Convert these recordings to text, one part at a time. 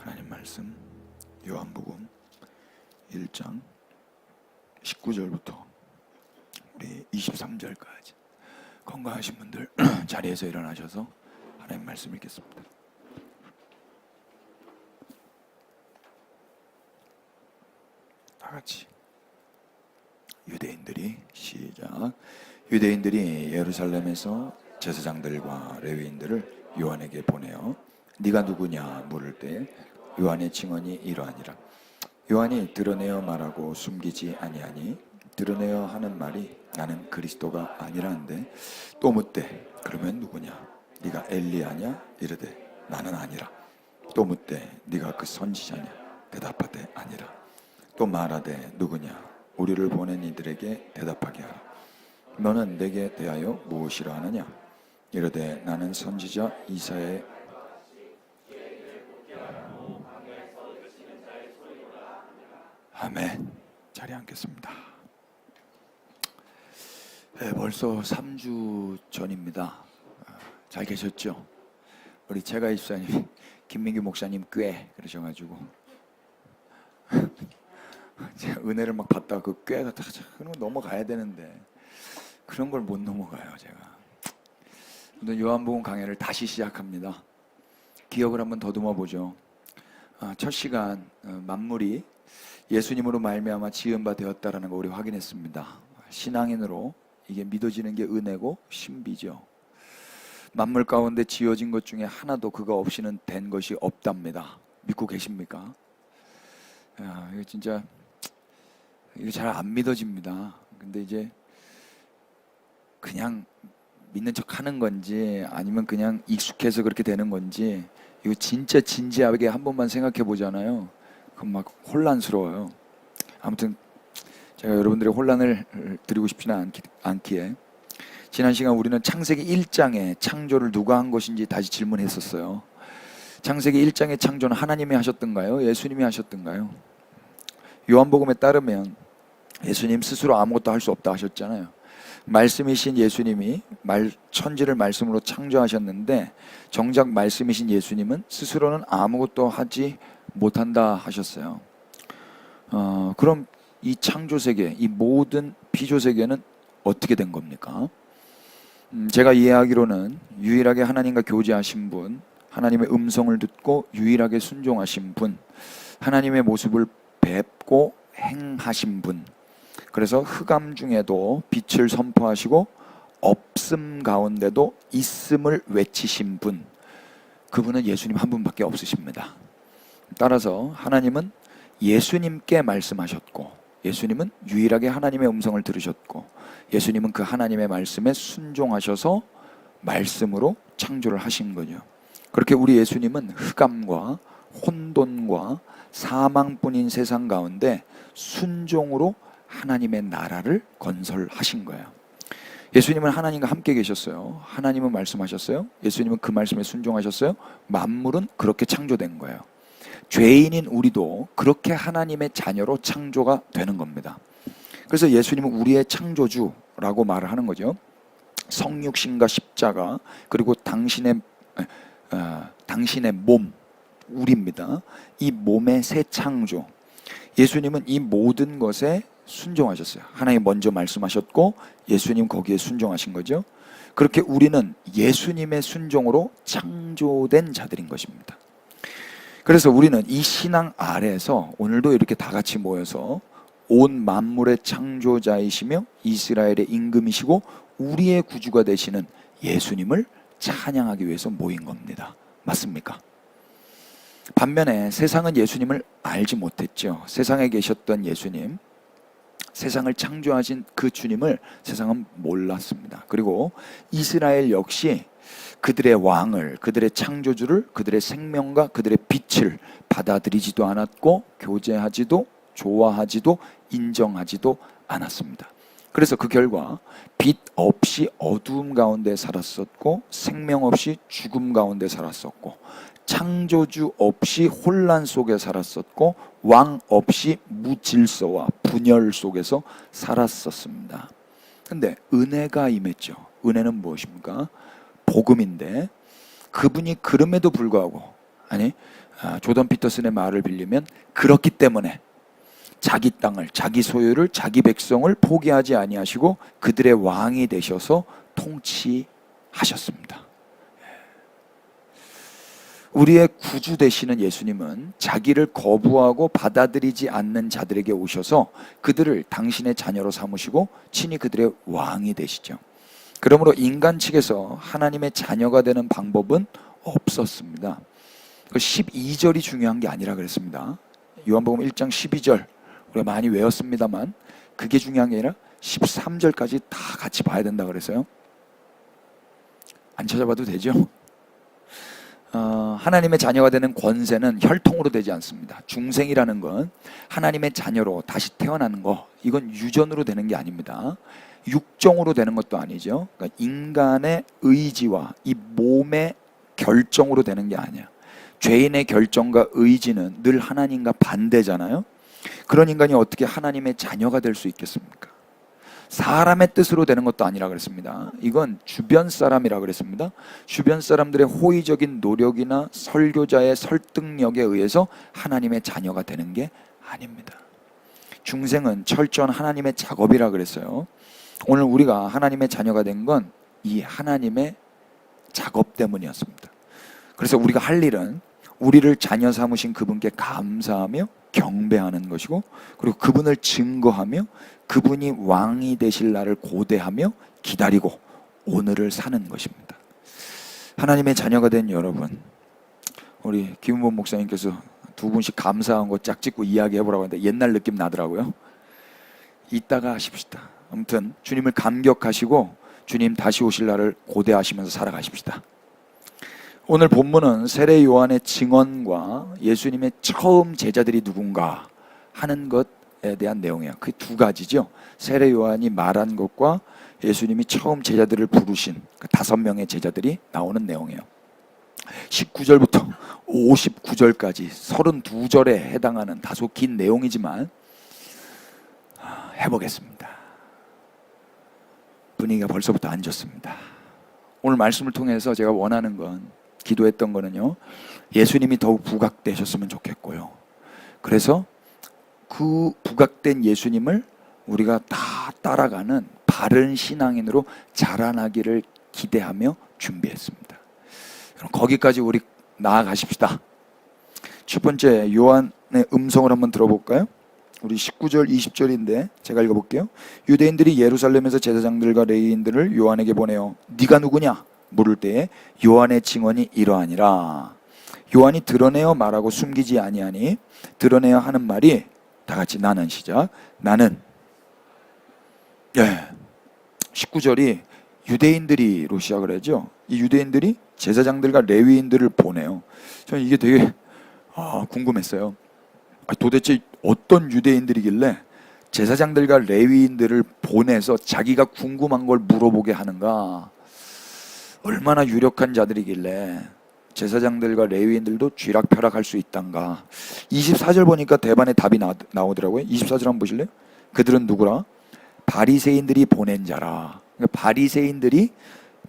하나님 말씀 요한복음 1장 19절부터 우리 23절까지 건강하신 분들 자리에서 일어나셔서 하나님 말씀 읽겠습니다. 다 같이. 유대인들이 시작. 유대인들이 예루살렘에서 제사장들과 레위인들을 요한에게 보내어 네가 누구냐 물을 때 요한의 증언이 이러하니라. 요한이 드러내어 말하고 숨기지 아니하니 드러내어 하는 말이 나는 그리스도가 아니라는데 또 묻되 그러면 누구냐 네가 엘리야냐 이르되 나는 아니라. 또 묻되 네가 그 선지자냐 대답하되 아니라. 또 말하되 누구냐 우리를 보낸 이들에게 대답하게 하라. 너는 내게 대하여 무엇이라 하느냐 이르되 나는 선지자 이사야의 아멘. 자리에 앉겠습니다. 네, 벌써 3주 전입니다. 잘 계셨죠? 우리 제가 입사님 김민규 목사님 꽤 그러셔가지고 제가 은혜를 막 받다가 그 꾀가 그런 거 넘어가야 되는데 그런 걸 못 넘어가요. 제가 오늘 요한복음 강해를 다시 시작합니다. 기억을 한번 더듬어 보죠. 첫 시간 만물이 예수님으로 말미암아 지은 바 되었다라는 거 우리 확인했습니다. 신앙인으로 이게 믿어지는 게 은혜고 신비죠. 만물 가운데 지어진 것 중에 하나도 그거 없이는 된 것이 없답니다. 믿고 계십니까? 이거 진짜 이거 잘 안 믿어집니다. 근데 이제 그냥 믿는 척 하는 건지 아니면 그냥 익숙해서 그렇게 되는 건지 이거 진짜 진지하게 한 번만 생각해 보잖아요. 그럼 막 혼란스러워요. 아무튼 제가 여러분들의 혼란을 드리고 싶지는 않기에 지난 시간 우리는 창세기 1장에 창조를 누가 한 것인지 다시 질문했었어요. 창세기 1장의 창조는 하나님이 하셨던가요? 예수님이 하셨던가요? 요한복음에 따르면 예수님 스스로 아무것도 할 수 없다 하셨잖아요. 말씀이신 예수님이 천지를 말씀으로 창조하셨는데 정작 말씀이신 예수님은 스스로는 아무것도 하지 못한다 하셨어요. 그럼 이 창조세계, 이 모든 피조세계는 어떻게 된 겁니까? 제가 이해하기로는 유일하게 하나님과 교제하신 분, 하나님의 음성을 듣고 유일하게 순종하신 분, 하나님의 모습을 뵙고 행하신 분, 그래서 흑암 중에도 빛을 선포하시고 없음 가운데도 있음을 외치신 분, 그분은 예수님 한 분밖에 없으십니다. 따라서 하나님은 예수님께 말씀하셨고 예수님은 유일하게 하나님의 음성을 들으셨고 예수님은 그 하나님의 말씀에 순종하셔서 말씀으로 창조를 하신 거죠. 그렇게 우리 예수님은 흑암과 혼돈과 사망뿐인 세상 가운데 순종으로 하나님의 나라를 건설하신 거예요. 예수님은 하나님과 함께 계셨어요. 하나님은 말씀하셨어요. 예수님은 그 말씀에 순종하셨어요. 만물은 그렇게 창조된 거예요. 죄인인 우리도 그렇게 하나님의 자녀로 창조가 되는 겁니다. 그래서 예수님은 우리의 창조주라고 말을 하는 거죠. 성육신과 십자가 그리고 당신의 몸 우리입니다. 이 몸의 새 창조. 예수님은 이 모든 것에 순종하셨어요. 하나님 먼저 말씀하셨고 예수님 거기에 순종하신 거죠. 그렇게 우리는 예수님의 순종으로 창조된 자들인 것입니다. 그래서 우리는 이 신앙 아래에서 오늘도 이렇게 다 같이 모여서 온 만물의 창조자이시며 이스라엘의 임금이시고 우리의 구주가 되시는 예수님을 찬양하기 위해서 모인 겁니다. 맞습니까? 반면에 세상은 예수님을 알지 못했죠. 세상에 계셨던 예수님, 세상을 창조하신 그 주님을 세상은 몰랐습니다. 그리고 이스라엘 역시 그들의 왕을, 그들의 창조주를, 그들의 생명과 그들의 빛을 받아들이지도 않았고 교제하지도 좋아하지도 인정하지도 않았습니다. 그래서 그 결과 빛 없이 어두움 가운데 살았었고 생명 없이 죽음 가운데 살았었고 창조주 없이 혼란 속에 살았었고 왕 없이 무질서와 분열 속에서 살았었습니다. 근데 은혜가 임했죠. 은혜는 무엇입니까? 복음인데 그분이 그럼에도 불구하고 아니, 조던 피터슨의 말을 빌리면 그렇기 때문에 자기 땅을, 자기 소유를, 자기 백성을 포기하지 아니하시고 그들의 왕이 되셔서 통치하셨습니다. 우리의 구주 되시는 예수님은 자기를 거부하고 받아들이지 않는 자들에게 오셔서 그들을 당신의 자녀로 삼으시고 친히 그들의 왕이 되시죠. 그러므로 인간 측에서 하나님의 자녀가 되는 방법은 없었습니다. 12절이 중요한 게 아니라 그랬습니다. 요한복음 1장 12절 우리가 많이 외웠습니다만 그게 중요한 게 아니라 13절까지 다 같이 봐야 된다 그랬어요. 안 찾아봐도 되죠? 하나님의 자녀가 되는 권세는 혈통으로 되지 않습니다. 중생이라는 건 하나님의 자녀로 다시 태어나는 거, 이건 유전으로 되는 게 아닙니다. 육정으로 되는 것도 아니죠. 그러니까 인간의 의지와 이 몸의 결정으로 되는 게 아니야. 죄인의 결정과 의지는 늘 하나님과 반대잖아요. 그런 인간이 어떻게 하나님의 자녀가 될 수 있겠습니까? 사람의 뜻으로 되는 것도 아니라 그랬습니다. 이건 주변 사람이라 그랬습니다. 주변 사람들의 호의적인 노력이나 설교자의 설득력에 의해서 하나님의 자녀가 되는 게 아닙니다. 중생은 철저한 하나님의 작업이라 그랬어요. 오늘 우리가 하나님의 자녀가 된 건 이 하나님의 작업 때문이었습니다. 그래서 우리가 할 일은 우리를 자녀 삼으신 그분께 감사하며 경배하는 것이고, 그리고 그분을 증거하며 그분이 왕이 되실 날을 고대하며 기다리고 오늘을 사는 것입니다. 하나님의 자녀가 된 여러분, 우리 김은범 목사님께서 두 분씩 감사한 거 짝짓고 이야기해보라고 하는데 옛날 느낌 나더라고요. 이따가 하십시다. 아무튼 주님을 감격하시고 주님 다시 오실 날을 고대하시면서 살아가십시다. 오늘 본문은 세례 요한의 증언과 예수님의 처음 제자들이 누군가 하는 것에 대한 내용이에요. 그 두 가지죠. 세례 요한이 말한 것과 예수님이 처음 제자들을 부르신 그 5명의 제자들이 나오는 내용이에요. 19절부터 59절까지 32절에 해당하는 다소 긴 내용이지만 해보겠습니다. 분위기가 벌써부터 안 좋습니다. 오늘 말씀을 통해서 제가 원하는 건, 기도했던 거는요, 예수님이 더욱 부각되셨으면 좋겠고요. 그래서 그 부각된 예수님을 우리가 다 따라가는 바른 신앙인으로 자라나기를 기대하며 준비했습니다. 거기까지 우리 나아가십시다. 첫 번째, 요한의 음성을 한번 들어볼까요? 우리 19절 20절인데 제가 읽어볼게요. 유대인들이 예루살렘에서 제사장들과 레위인들을 요한에게 보내어 네가 누구냐 물을 때에 요한의 증언이 이러하니라. 요한이 드러내어 말하고 숨기지 아니하니 드러내어 하는 말이 다 같이 나는, 시작, 나는. 19절이 유대인들이로 시작을 하죠. 이 유대인들이 제사장들과 레위인들을 보내요. 저는 이게 되게 궁금했어요. 도대체 어떤 유대인들이길래 제사장들과 레위인들을 보내서 자기가 궁금한 걸 물어보게 하는가? 얼마나 유력한 자들이길래 제사장들과 레위인들도 쥐락펴락할 수 있단가? 24절 보니까 대반의 답이 나오더라고요. 24절 한번 보실래요? 그들은 누구라? 바리새인들이 보낸 자라. 그러니까 바리새인들이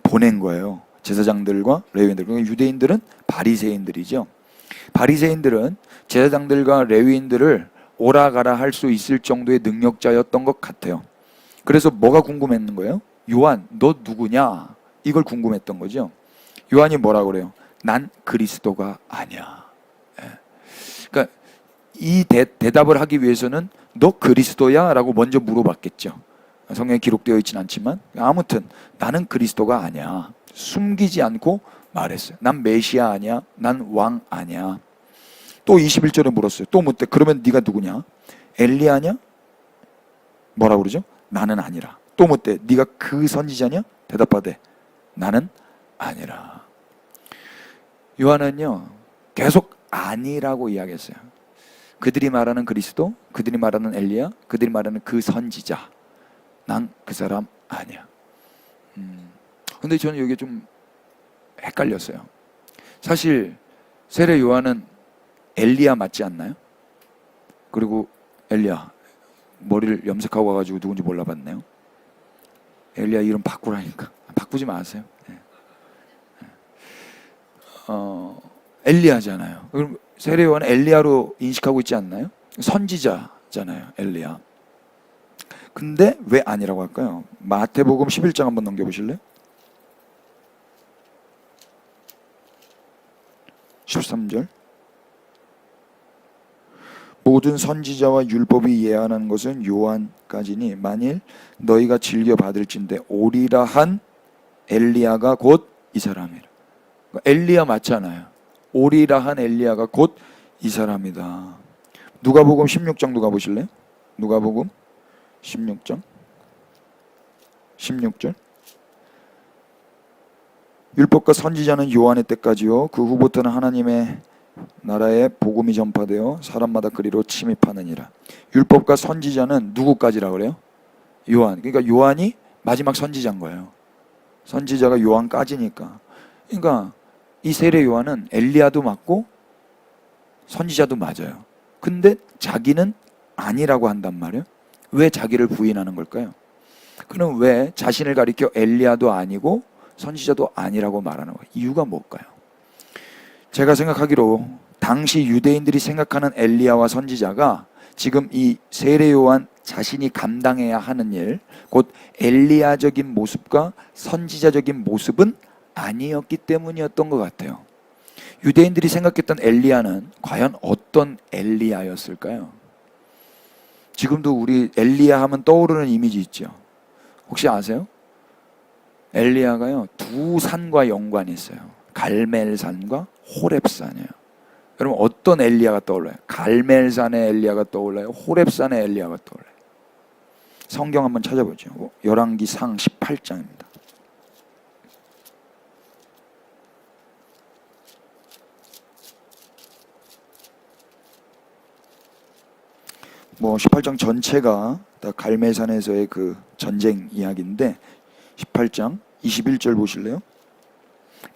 보낸 거예요. 제사장들과 레위인들. 그러니까 유대인들은 바리새인들이죠. 바리새인들은 제사장들과 레위인들을 오라가라 할 수 있을 정도의 능력자였던 것 같아요. 그래서 뭐가 궁금했는 거예요? 요한, 너 누구냐? 이걸 궁금했던 거죠. 요한이 뭐라고 그래요? 난 그리스도가 아니야. 그러니까 이 대답을 하기 위해서는 너 그리스도야? 라고 먼저 물어봤겠죠. 성경에 기록되어 있진 않지만 아무튼 나는 그리스도가 아니야. 숨기지 않고 말했어요. 난 메시아 아니야. 난 왕 아니야. 또 21절에 물었어요. 또 묻대. 그러면 네가 누구냐? 엘리야냐? 뭐라고 그러죠? 나는 아니라. 또 묻대. 네가 그 선지자냐? 대답하되 나는 아니라. 요한은요 계속 아니라고 이야기했어요. 그들이 말하는 그리스도, 그들이 말하는 엘리야, 그들이 말하는 그 선지자, 난 그 사람 아니야. 근데 저는 이게 좀 헷갈렸어요. 사실 세례 요한은 엘리야 맞지 않나요? 그리고 엘리야 머리를 염색하고 와가지고 누군지 몰라봤네요. 엘리야 이름 바꾸라니까. 바꾸지 마세요. 엘리야잖아요. 그럼 세례 요한은 엘리야로 인식하고 있지 않나요? 선지자잖아요, 엘리야. 근데 왜 아니라고 할까요? 마태복음 11장 한번 넘겨보실래요? 13절. 모든 선지자와 율법이 예언한 것은 요한까지니 만일 너희가 즐겨 받을진대 오리라 한 엘리야가 곧 이 사람이라. 엘리야 맞잖아요. 오리라 한 엘리야가 곧 이 사람이다. 누가복음 16장 누가 보실래요? 누가복음 16장 16절. 율법과 선지자는 요한의 때까지요 그 후부터는 하나님의 나라에 복음이 전파되어 사람마다 그리로 침입하느니라. 율법과 선지자는 누구까지라 그래요? 요한. 그러니까 요한이 마지막 선지자인 거예요. 선지자가 요한까지니까. 그러니까 이 세례 요한은 엘리야도 맞고 선지자도 맞아요. 근데 자기는 아니라고 한단 말이에요. 왜 자기를 부인하는 걸까요? 그는 왜 자신을 가리켜 엘리야도 아니고 선지자도 아니라고 말하는 거예요? 이유가 뭘까요? 제가 생각하기로 당시 유대인들이 생각하는 엘리야와 선지자가 지금 이 세례 요한 자신이 감당해야 하는 일, 곧 엘리야적인 모습과 선지자적인 모습은 아니었기 때문이었던 것 같아요. 유대인들이 생각했던 엘리야는 과연 어떤 엘리야였을까요? 지금도 우리 엘리야 하면 떠오르는 이미지 있죠. 혹시 아세요? 엘리야가요 두 산과 연관이 있어요. 갈멜산과 호렙산이에요. 여러분 어떤 엘리야가 떠올라요? 갈멜산의 엘리야가 떠올라요? 호렙산의 엘리야가 떠올라요? 성경 한번 찾아보죠. 열왕기상 18장입니다. 뭐 18장 전체가 다 갈멜산에서의 그 전쟁 이야기인데 18장 21절 보실래요?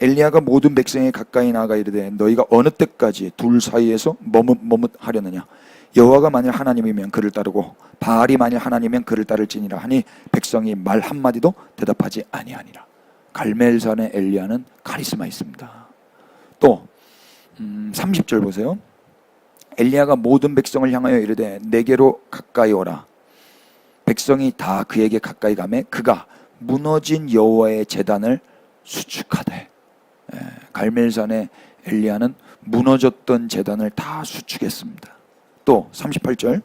엘리야가 모든 백성에 가까이 나아가 이르되 너희가 어느 때까지 둘 사이에서 머뭇머뭇하려느냐. 여호와가 만일 하나님이면 그를 따르고 바알이 만일 하나님이면 그를 따를지니라 하니 백성이 말 한마디도 대답하지 아니하니라. 갈멜산의 엘리야는 카리스마 있습니다. 또 30절 보세요. 엘리야가 모든 백성을 향하여 이르되 내게로 가까이 오라. 백성이 다 그에게 가까이 가매 그가 무너진 여호와의 제단을 수축하되. 갈멜산의 엘리야는 무너졌던 제단을 다 수축했습니다. 또 38절.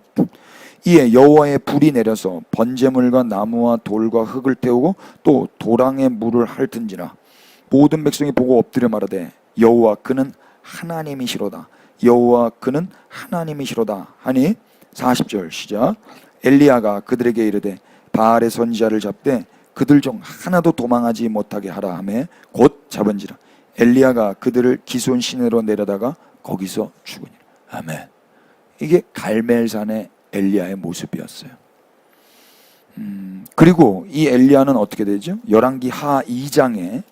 이에 여호와의 불이 내려서 번제물과 나무와 돌과 흙을 태우고 또 도랑에 물을 핥은지라. 모든 백성이 보고 엎드려 말하되 여호와 그는 하나님이시로다. 여호와 그는 하나님이시로다 하니 40절 시작. 엘리야가 그들에게 이르되 바알의 선지자를 잡되 그들 중 하나도 도망하지 못하게 하라 하매 곧 잡은지라. 엘리야가 그들을 기손 시내로 내려다가 거기서 죽으니라. 아멘. 이게 갈멜산의 엘리야의 모습이었어요. 그리고 이 엘리야는 어떻게 되죠? 열왕기 하 2장의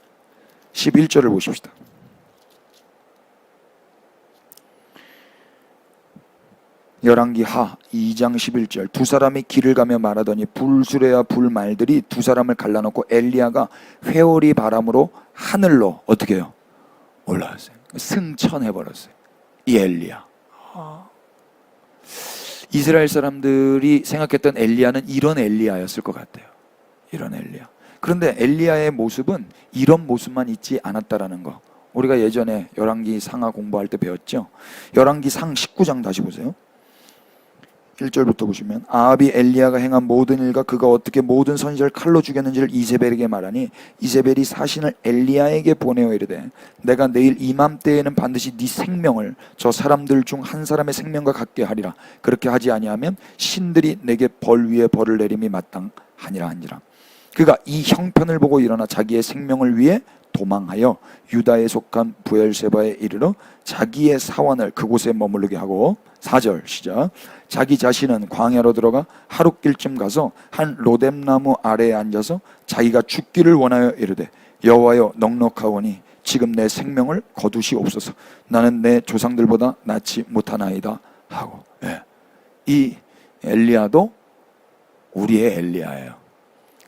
11절을 보십시다. 열왕기 하 2장 11절. 두 사람이 길을 가며 말하더니 불수레와 불말들이 두 사람을 갈라놓고 엘리야가 회오리 바람으로 하늘로 어떻게 해요? 올라왔어요. 승천해버렸어요. 이 엘리야. 이스라엘 사람들이 생각했던 엘리야는 이런 엘리야였을 것 같아요. 이런 엘리야. 그런데 엘리야의 모습은 이런 모습만 있지 않았다라는 거. 우리가 예전에 열왕기 상하 공부할 때 배웠죠. 열왕기 상 19장 다시 보세요. 1절부터 보시면 아합이 엘리야가 행한 모든 일과 그가 어떻게 모든 선지자를 칼로 죽였는지를 이세벨에게 말하니 이세벨이 사신을 엘리야에게 보내어 이르되 내가 내일 이맘때에는 반드시 네 생명을 저 사람들 중 한 사람의 생명과 같게 하리라. 그렇게 하지 아니하면 신들이 내게 벌 위에 벌을 내림이 마땅하니라 한지라. 그가 이 형편을 보고 일어나 자기의 생명을 위해 도망하여 유다에 속한 부엘세바에 이르러 자기의 사원을 그곳에 머무르게 하고 4절 시작. 자기 자신은 광야로 들어가 하룻길쯤 가서 한 로뎀나무 아래에 앉아서 자기가 죽기를 원하여 이르되 여호와여 넉넉하오니 지금 내 생명을 거두시옵소서. 나는 내 조상들보다 낫지 못하나이다 하고. 이 엘리야도 우리의 엘리야예요.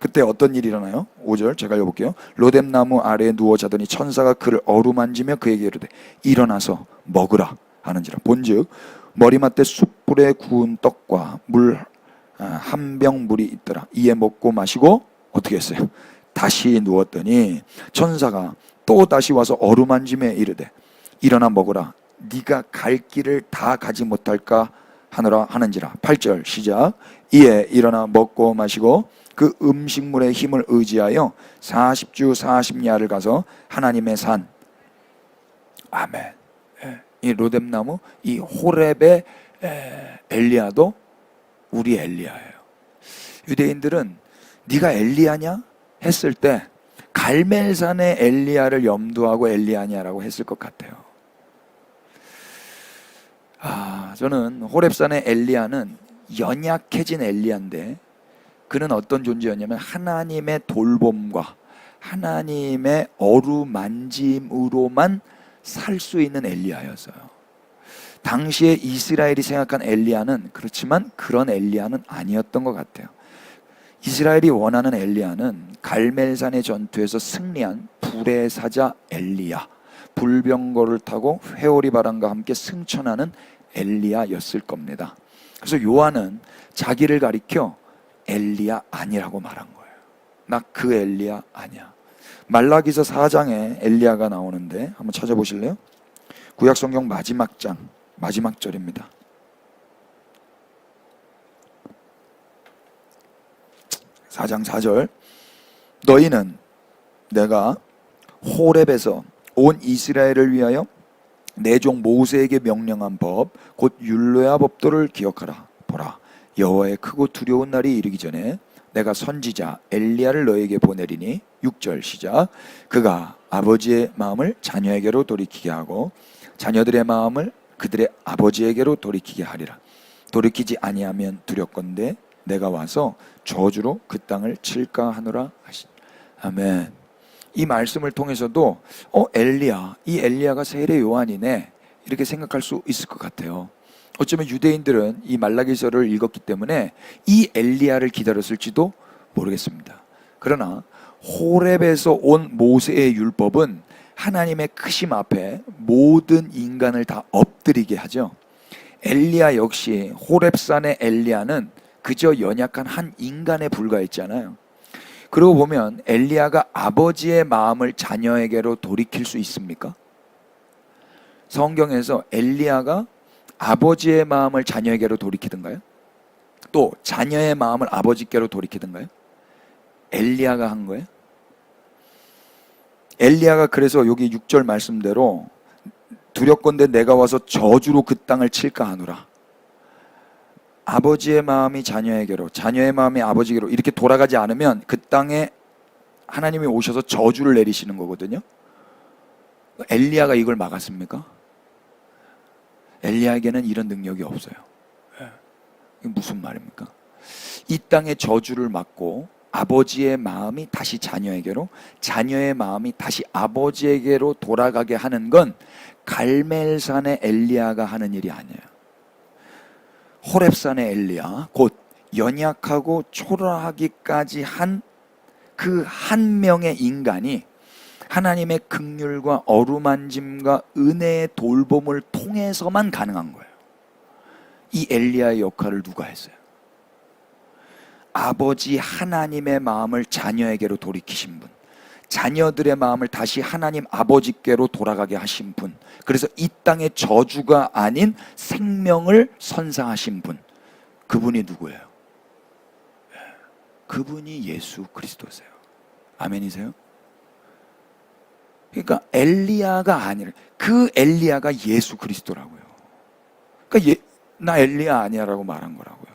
그때 어떤 일이 일어나요? 5절 제가 읽어볼게요. 로뎀나무 아래에 누워 자더니 천사가 그를 어루만지며 그에게 이르되 일어나서 먹으라 하는지라. 본즉 머리맡에 숯불에 구운 떡과 물 한 병 물이 있더라. 이에 먹고 마시고 어떻게 했어요? 다시 누웠더니 천사가 또 다시 와서 어루만지며 이르되 일어나 먹으라. 네가 갈 길을 다 가지 못할까 하느라 하는지라. 8절 시작. 이에 일어나 먹고 마시고 그 음식물의 힘을 의지하여 40주 40야를 가서 하나님의 산. 아멘. 이 로뎀나무, 이 호렙의 엘리야도 우리 엘리야예요. 유대인들은 네가 엘리야냐 했을 때 갈멜산의 엘리야를 염두하고 엘리야냐라고 했을 것 같아요. 저는 호렙산의 엘리야는 연약해진 엘리야인데 그는 어떤 존재였냐면 하나님의 돌봄과 하나님의 어루만짐으로만 살 수 있는 엘리야였어요. 당시에 이스라엘이 생각한 엘리야는 그렇지만 그런 엘리야는 아니었던 것 같아요. 이스라엘이 원하는 엘리야는 갈멜산의 전투에서 승리한 불의 사자 엘리야, 불병거를 타고 회오리 바람과 함께 승천하는 엘리야였을 겁니다. 그래서 요한은 자기를 가리켜 엘리야 아니라고 말한 거예요. 나 그 엘리야 아니야. 말라기서 4장에 엘리야가 나오는데 한번 찾아보실래요? 구약성경 마지막 장 마지막 절입니다. 4장 4절. 너희는 내가 호렙에서 온 이스라엘을 위하여 내 종 모세에게 명령한 법 곧 율례와 법도를 기억하라. 보라, 여호와의 크고 두려운 날이 이르기 전에 내가 선지자 엘리야를 너에게 보내리니. 6절 시작. 그가 아버지의 마음을 자녀에게로 돌이키게 하고 자녀들의 마음을 그들의 아버지에게로 돌이키게 하리라. 돌이키지 아니하면 두렵건대 내가 와서 저주로 그 땅을 칠까 하노라 하시니. 아멘. 이 말씀을 통해서도 엘리야, 이 엘리야가 세례 요한이네 이렇게 생각할 수 있을 것 같아요. 어쩌면 유대인들은 이 말라기서를 읽었기 때문에 이 엘리야를 기다렸을지도 모르겠습니다. 그러나 호렙에서 온 모세의 율법은 하나님의 크심 앞에 모든 인간을 다 엎드리게 하죠. 엘리야 역시 호렙산의 엘리야는 그저 연약한 한 인간에 불과했잖아요. 그러고 보면 엘리야가 아버지의 마음을 자녀에게로 돌이킬 수 있습니까? 성경에서 엘리야가 아버지의 마음을 자녀에게로 돌이키던가요? 또 자녀의 마음을 아버지께로 돌이키던가요? 엘리야가 한 거예요? 엘리야가 그래서 여기 6절 말씀대로 두렵건대 내가 와서 저주로 그 땅을 칠까 하노라. 아버지의 마음이 자녀에게로, 자녀의 마음이 아버지에게로 이렇게 돌아가지 않으면 그 땅에 하나님이 오셔서 저주를 내리시는 거거든요. 엘리야가 이걸 막았습니까? 엘리야에게는 이런 능력이 없어요. 이게 무슨 말입니까? 이 땅의 저주를 막고 아버지의 마음이 다시 자녀에게로, 자녀의 마음이 다시 아버지에게로 돌아가게 하는 건 갈멜산의 엘리야가 하는 일이 아니에요. 호렙산의 엘리야, 곧 연약하고 초라하기까지 한 그 한 명의 인간이 하나님의 긍휼과 어루만짐과 은혜의 돌봄을 통해서만 가능한 거예요. 이 엘리야의 역할을 누가 했어요? 아버지 하나님의 마음을 자녀에게로 돌이키신 분, 자녀들의 마음을 다시 하나님 아버지께로 돌아가게 하신 분, 그래서 이 땅의 저주가 아닌 생명을 선사하신 분, 그분이 누구예요? 그분이 예수 그리스도세요. 아멘이세요? 그러니까 엘리야가 아니라 그 엘리야가 예수 그리스도라고요. 그러니까 나 엘리야 아니야라고 말한 거라고요.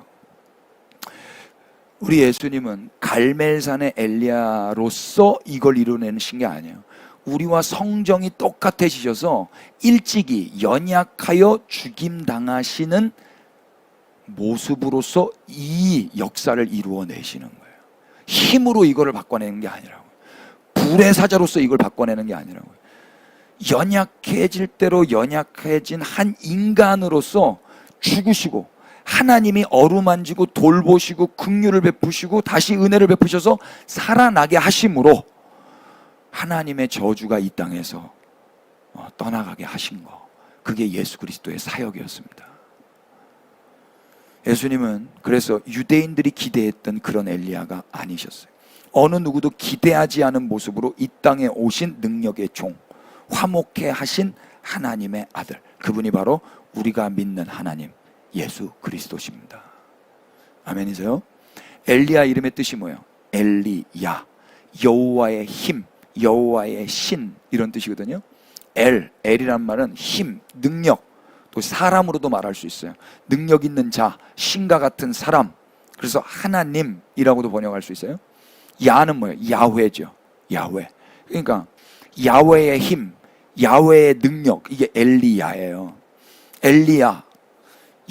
우리 예수님은 갈멜산의 엘리야로서 이걸 이루내신 게 아니에요. 우리와 성정이 똑같아지셔서 일찍이 연약하여 죽임당하시는 모습으로서 이 역사를 이루어내시는 거예요. 힘으로 이거를 바꿔내는 게 아니라고요. 불의 사자로서 이걸 바꿔내는 게 아니라고요. 연약해질 대로 연약해진 한 인간으로서 죽으시고 하나님이 어루만지고 돌보시고 긍휼을 베푸시고 다시 은혜를 베푸셔서 살아나게 하심으로 하나님의 저주가 이 땅에서 떠나가게 하신 거, 그게 예수 그리스도의 사역이었습니다. 예수님은 그래서 유대인들이 기대했던 그런 엘리야가 아니셨어요. 어느 누구도 기대하지 않은 모습으로 이 땅에 오신 능력의 종, 화목해 하신 하나님의 아들, 그분이 바로 우리가 믿는 하나님 예수 그리스도십니다. 아멘이세요? 엘리야 이름의 뜻이 뭐예요? 엘리야, 여호와의 힘, 여호와의 신, 이런 뜻이거든요. 엘이란 말은 힘, 능력, 또 사람으로도 말할 수 있어요. 능력 있는 자, 신과 같은 사람. 그래서 하나님이라고도 번역할 수 있어요. 야는 뭐예요? 야훼죠. 야훼. 그러니까 야훼의 힘, 야훼의 능력, 이게 엘리야예요. 엘리야,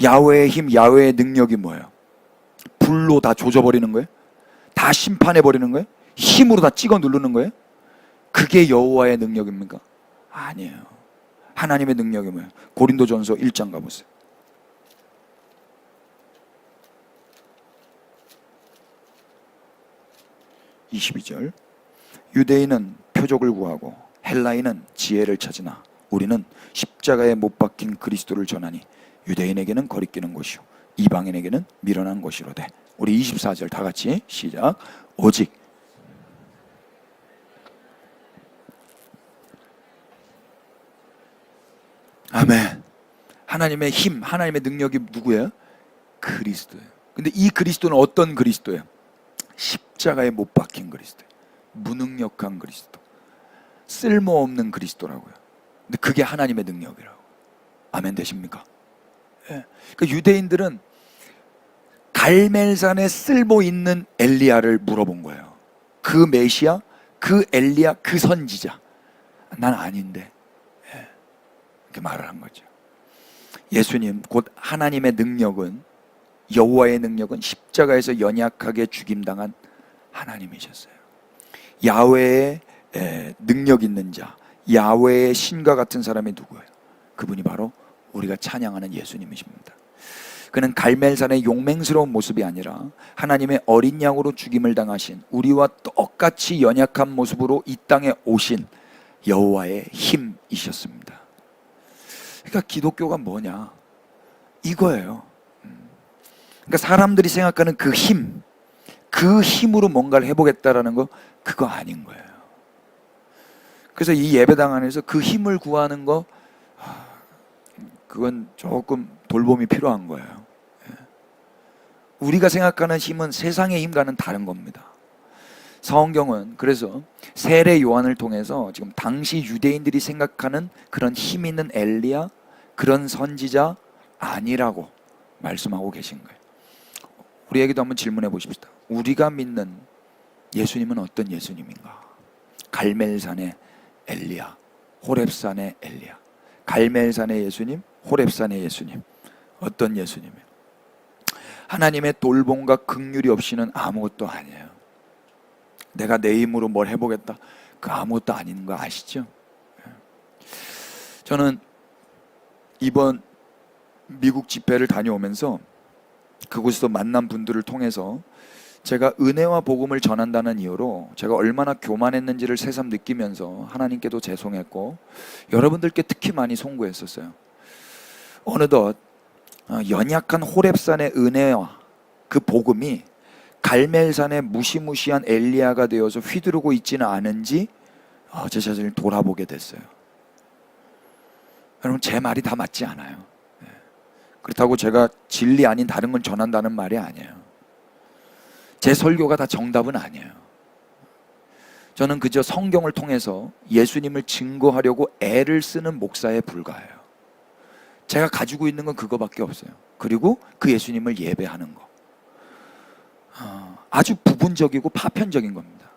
야훼의 힘, 야훼의 능력이 뭐예요? 불로 다 조져버리는 거예요? 다 심판해버리는 거예요? 힘으로 다 찍어 누르는 거예요? 그게 여호와의 능력입니까? 아니에요. 하나님의 능력이 뭐예요? 고린도전서 1장 가보세요. 22절. 유대인은 표적을 구하고 헬라인은 지혜를 찾으나 우리는 십자가에 못 박힌 그리스도를 전하니 유대인에게는 거리끼는 것이요 이방인에게는 미련한 것이로되. 우리 24절 다 같이 시작. 오직 아멘. 하나님의 힘, 하나님의 능력이 누구예요? 그리스도예요. 근데 이 그리스도는 어떤 그리스도예요? 십자가에 못 박힌 그리스도예요. 무능력한 그리스도, 쓸모없는 그리스도라고요. 근데 그게 하나님의 능력이라고. 아멘 되십니까? 예. 그러니까 유대인들은 갈멜산에 쓸모 있는 엘리야를 물어본 거예요. 그 메시아, 그 엘리야, 그 선지자. 난 아닌데. 예. 이렇게 말을 한 거죠. 예수님 곧 하나님의 능력은, 여호와의 능력은 십자가에서 연약하게 죽임당한 하나님이셨어요. 야훼의 능력 있는 자, 야훼의 신과 같은 사람이 누구예요? 그분이 바로 우리가 찬양하는 예수님이십니다. 그는 갈멜산의 용맹스러운 모습이 아니라 하나님의 어린 양으로 죽임을 당하신, 우리와 똑같이 연약한 모습으로 이 땅에 오신 여호와의 힘이셨습니다. 그러니까 기독교가 뭐냐? 이거예요. 그러니까 사람들이 생각하는 그 힘, 그 힘으로 뭔가를 해보겠다라는 거, 그거 아닌 거예요. 그래서 이 예배당 안에서 그 힘을 구하는 거, 그건 조금 돌봄이 필요한 거예요. 우리가 생각하는 힘은 세상의 힘과는 다른 겁니다. 성경은 그래서 세례 요한을 통해서 지금 당시 유대인들이 생각하는 그런 힘 있는 엘리야, 그런 선지자 아니라고 말씀하고 계신 거예요. 우리에게도 한번 질문해 보십시다. 우리가 믿는 예수님은 어떤 예수님인가? 갈멜산의 엘리야, 호렙산의 엘리야. 갈멜산의 예수님, 호렙산의 예수님. 어떤 예수님이에요? 하나님의 돌봄과 긍휼이 없이는 아무것도 아니에요. 내가 내 힘으로 뭘 해보겠다, 그 아무것도 아닌 거 아시죠? 저는 이번 미국 집회를 다녀오면서 그곳에서 만난 분들을 통해서 제가 은혜와 복음을 전한다는 이유로 제가 얼마나 교만했는지를 새삼 느끼면서 하나님께도 죄송했고, 여러분들께 특히 많이 송구했었어요. 어느덧 연약한 호렙산의 은혜와 그 복음이 갈멜산의 무시무시한 엘리야가 되어서 휘두르고 있지는 않은지 제 자신을 돌아보게 됐어요. 여러분, 제 말이 다 맞지 않아요. 그렇다고 제가 진리 아닌 다른 걸 전한다는 말이 아니에요. 제 설교가 다 정답은 아니에요. 저는 그저 성경을 통해서 예수님을 증거하려고 애를 쓰는 목사에 불과해요. 제가 가지고 있는 건 그거밖에 없어요. 그리고 그 예수님을 예배하는 거. 아주 부분적이고 파편적인 겁니다.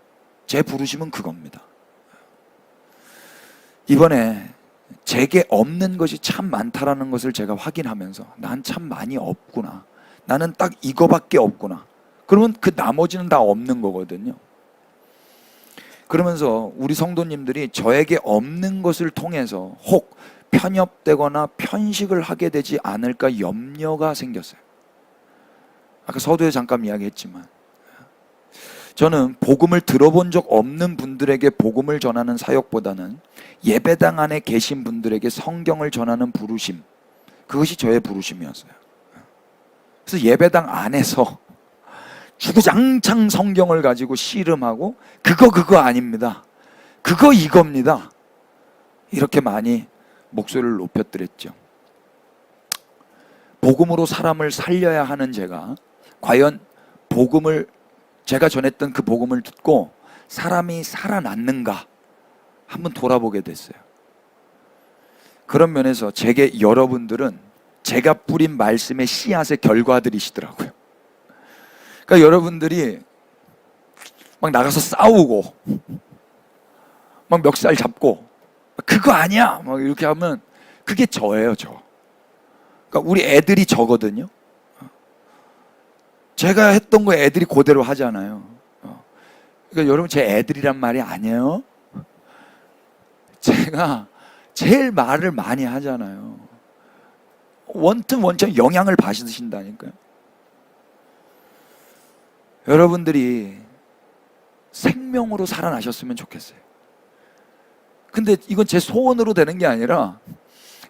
제 부르심은 그겁니다. 이번에 제게 없는 것이 참 많다라는 것을 제가 확인하면서 난 참 많이 없구나, 나는 딱 이거밖에 없구나, 그러면 그 나머지는 다 없는 거거든요. 그러면서 우리 성도님들이 저에게 없는 것을 통해서 혹 편협되거나 편식을 하게 되지 않을까 염려가 생겼어요. 아까 서두에 잠깐 이야기했지만 저는 복음을 들어본 적 없는 분들에게 복음을 전하는 사역보다는 예배당 안에 계신 분들에게 성경을 전하는 부르심, 그것이 저의 부르심이었어요. 그래서 예배당 안에서 주구장창 성경을 가지고 씨름하고 그거 아닙니다, 그거 이겁니다, 이렇게 많이 목소리를 높였더랬죠. 복음으로 사람을 살려야 하는 제가 과연 복음을, 제가 전했던 그 복음을 듣고 사람이 살아났는가 한번 돌아보게 됐어요. 그런 면에서 제게 여러분들은 제가 뿌린 말씀의 씨앗의 결과들이시더라고요. 그러니까 여러분들이 막 나가서 싸우고 막 멱살 잡고 그거 아니야 막 이렇게 하면 그게 저예요, 저. 그러니까 우리 애들이 저거든요. 제가 했던 거 애들이 그대로 하잖아요. 그러니까 여러분, 제 애들이란 말이 아니에요. 제가 제일 말을 많이 하잖아요. 원튼 영향을 받으신다니까요. 여러분들이 생명으로 살아나셨으면 좋겠어요. 근데 이건 제 소원으로 되는 게 아니라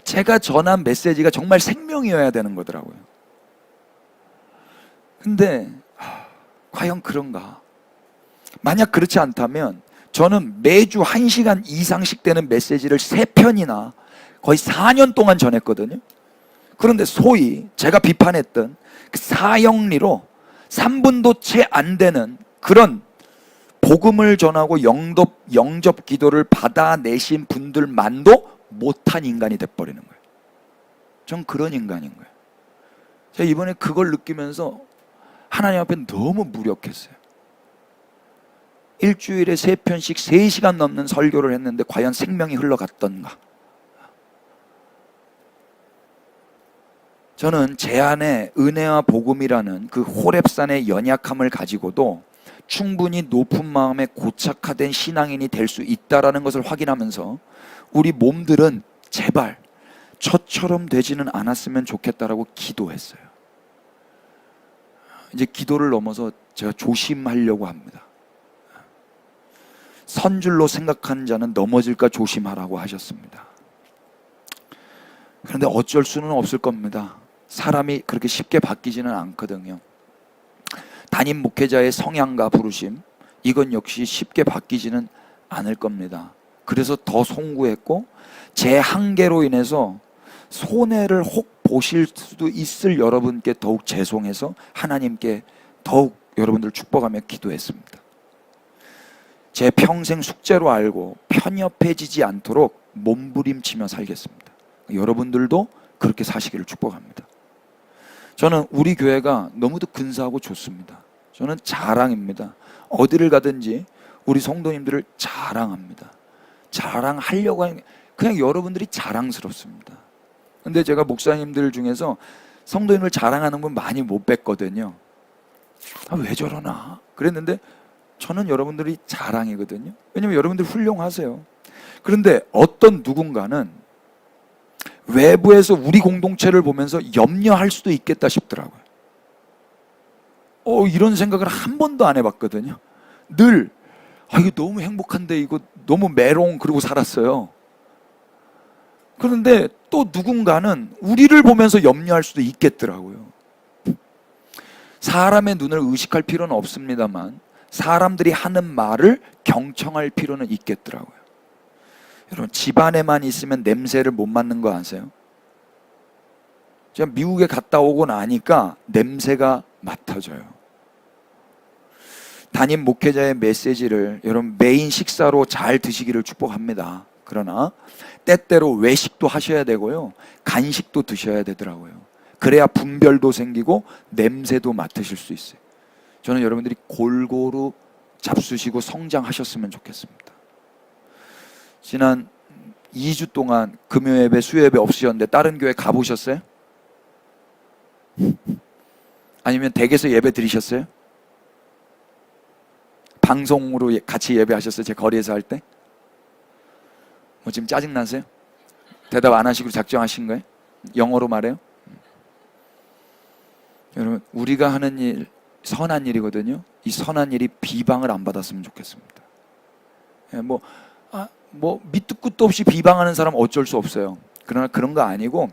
제가 전한 메시지가 정말 생명이어야 되는 거더라고요. 근데 과연 그런가? 만약 그렇지 않다면 저는 매주 1시간 이상씩 되는 메시지를 3편이나 거의 4년 동안 전했거든요. 그런데 소위 제가 비판했던 그 사형리로 3분도 채 안 되는 그런 복음을 전하고 영접 기도를 받아내신 분들만도 못한 인간이 돼버리는 거예요. 전 그런 인간인 거예요. 제가 이번에 그걸 느끼면서 하나님 앞에 너무 무력했어요. 일주일에 3편씩 3시간 넘는 설교를 했는데 과연 생명이 흘러갔던가? 저는 제 안에 은혜와 복음이라는 그 호렙산의 연약함을 가지고도 충분히 높은 마음에 고착화된 신앙인이 될 수 있다는 것을 확인하면서 우리 몸들은 제발 저처럼 되지는 않았으면 좋겠다라고 기도했어요. 이제 기도를 넘어서 제가 조심하려고 합니다. 선줄로 생각하는 자는 넘어질까 조심하라고 하셨습니다. 그런데 어쩔 수는 없을 겁니다. 사람이 그렇게 쉽게 바뀌지는 않거든요. 담임 목회자의 성향과 부르심, 이건 역시 쉽게 바뀌지는 않을 겁니다. 그래서 더 송구했고, 제 한계로 인해서 손해를 혹 보실 수도 있을 여러분께 더욱 죄송해서 하나님께 더욱 여러분들 축복하며 기도했습니다. 제 평생 숙제로 알고 편협해지지 않도록 몸부림치며 살겠습니다. 여러분들도 그렇게 사시기를 축복합니다. 저는 우리 교회가 너무도 근사하고 좋습니다. 저는 자랑입니다. 어디를 가든지 우리 성도님들을 자랑합니다. 자랑하려고 하는, 그냥 여러분들이 자랑스럽습니다. 근데 제가 목사님들 중에서 성도님을 자랑하는 분 많이 못 뵀거든요. 왜 저러나 그랬는데 저는 여러분들이 자랑이거든요. 왜냐면 여러분들이 훌륭하세요. 그런데 어떤 누군가는 외부에서 우리 공동체를 보면서 염려할 수도 있겠다 싶더라고요. 이런 생각을 한 번도 안 해봤거든요. 늘 이거 너무 행복한데 이거 너무 메롱 그러고 살았어요. 그런데 또 누군가는 우리를 보면서 염려할 수도 있겠더라고요. 사람의 눈을 의식할 필요는 없습니다만 사람들이 하는 말을 경청할 필요는 있겠더라고요. 여러분, 집안에만 있으면 냄새를 못 맡는 거 아세요? 제가 미국에 갔다 오고 나니까 냄새가 맡아져요. 담임 목회자의 메시지를 여러분 메인 식사로 잘 드시기를 축복합니다. 그러나 때때로 외식도 하셔야 되고요, 간식도 드셔야 되더라고요. 그래야 분별도 생기고 냄새도 맡으실 수 있어요. 저는 여러분들이 골고루 잡수시고 성장하셨으면 좋겠습니다. 지난 2주 동안 금요예배, 수요예배 없으셨는데 다른 교회 가보셨어요? 아니면 댁에서 예배 드리셨어요? 방송으로 같이 예배하셨어요? 제 거리에서 할 때? 지금 짜증나세요? 대답 안 하시고 작정하신 거예요? 영어로 말해요? 여러분, 우리가 하는 일 선한 일이거든요. 이 선한 일이 비방을 안 받았으면 좋겠습니다. 예, 뭐 밑도 끝도 없이 비방하는 사람 어쩔 수 없어요. 그러나 그런 거 아니고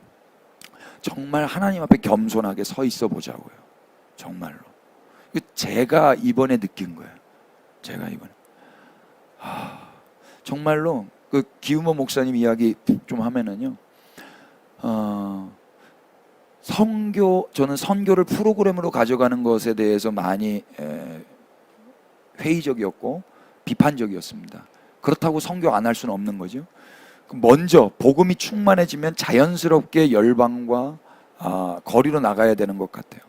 정말 하나님 앞에 겸손하게 서 있어 보자고요. 정말로. 제가 이번에 느낀 거예요. 제가 이번에 정말로 그 기우모 목사님 이야기 좀 하면은요. 저는 선교를 프로그램으로 가져가는 것에 대해서 많이 회의적이었고 비판적이었습니다. 그렇다고 선교 안 할 수는 없는 거죠. 먼저 복음이 충만해지면 자연스럽게 열방과 거리로 나가야 되는 것 같아요.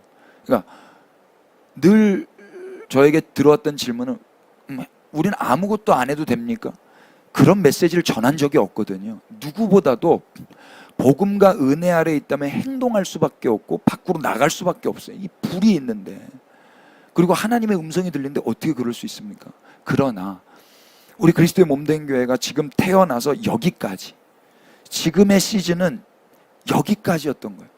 그러니까 늘 저에게 들어왔던 질문은 우리는 아무것도 안 해도 됩니까? 그런 메시지를 전한 적이 없거든요. 누구보다도 복음과 은혜 아래 있다면 행동할 수밖에 없고 밖으로 나갈 수밖에 없어요. 이 불이 있는데, 그리고 하나님의 음성이 들리는데 어떻게 그럴 수 있습니까? 그러나 우리 그리스도의 몸된 교회가 지금 태어나서 여기까지, 지금의 시즌은 여기까지였던 거예요.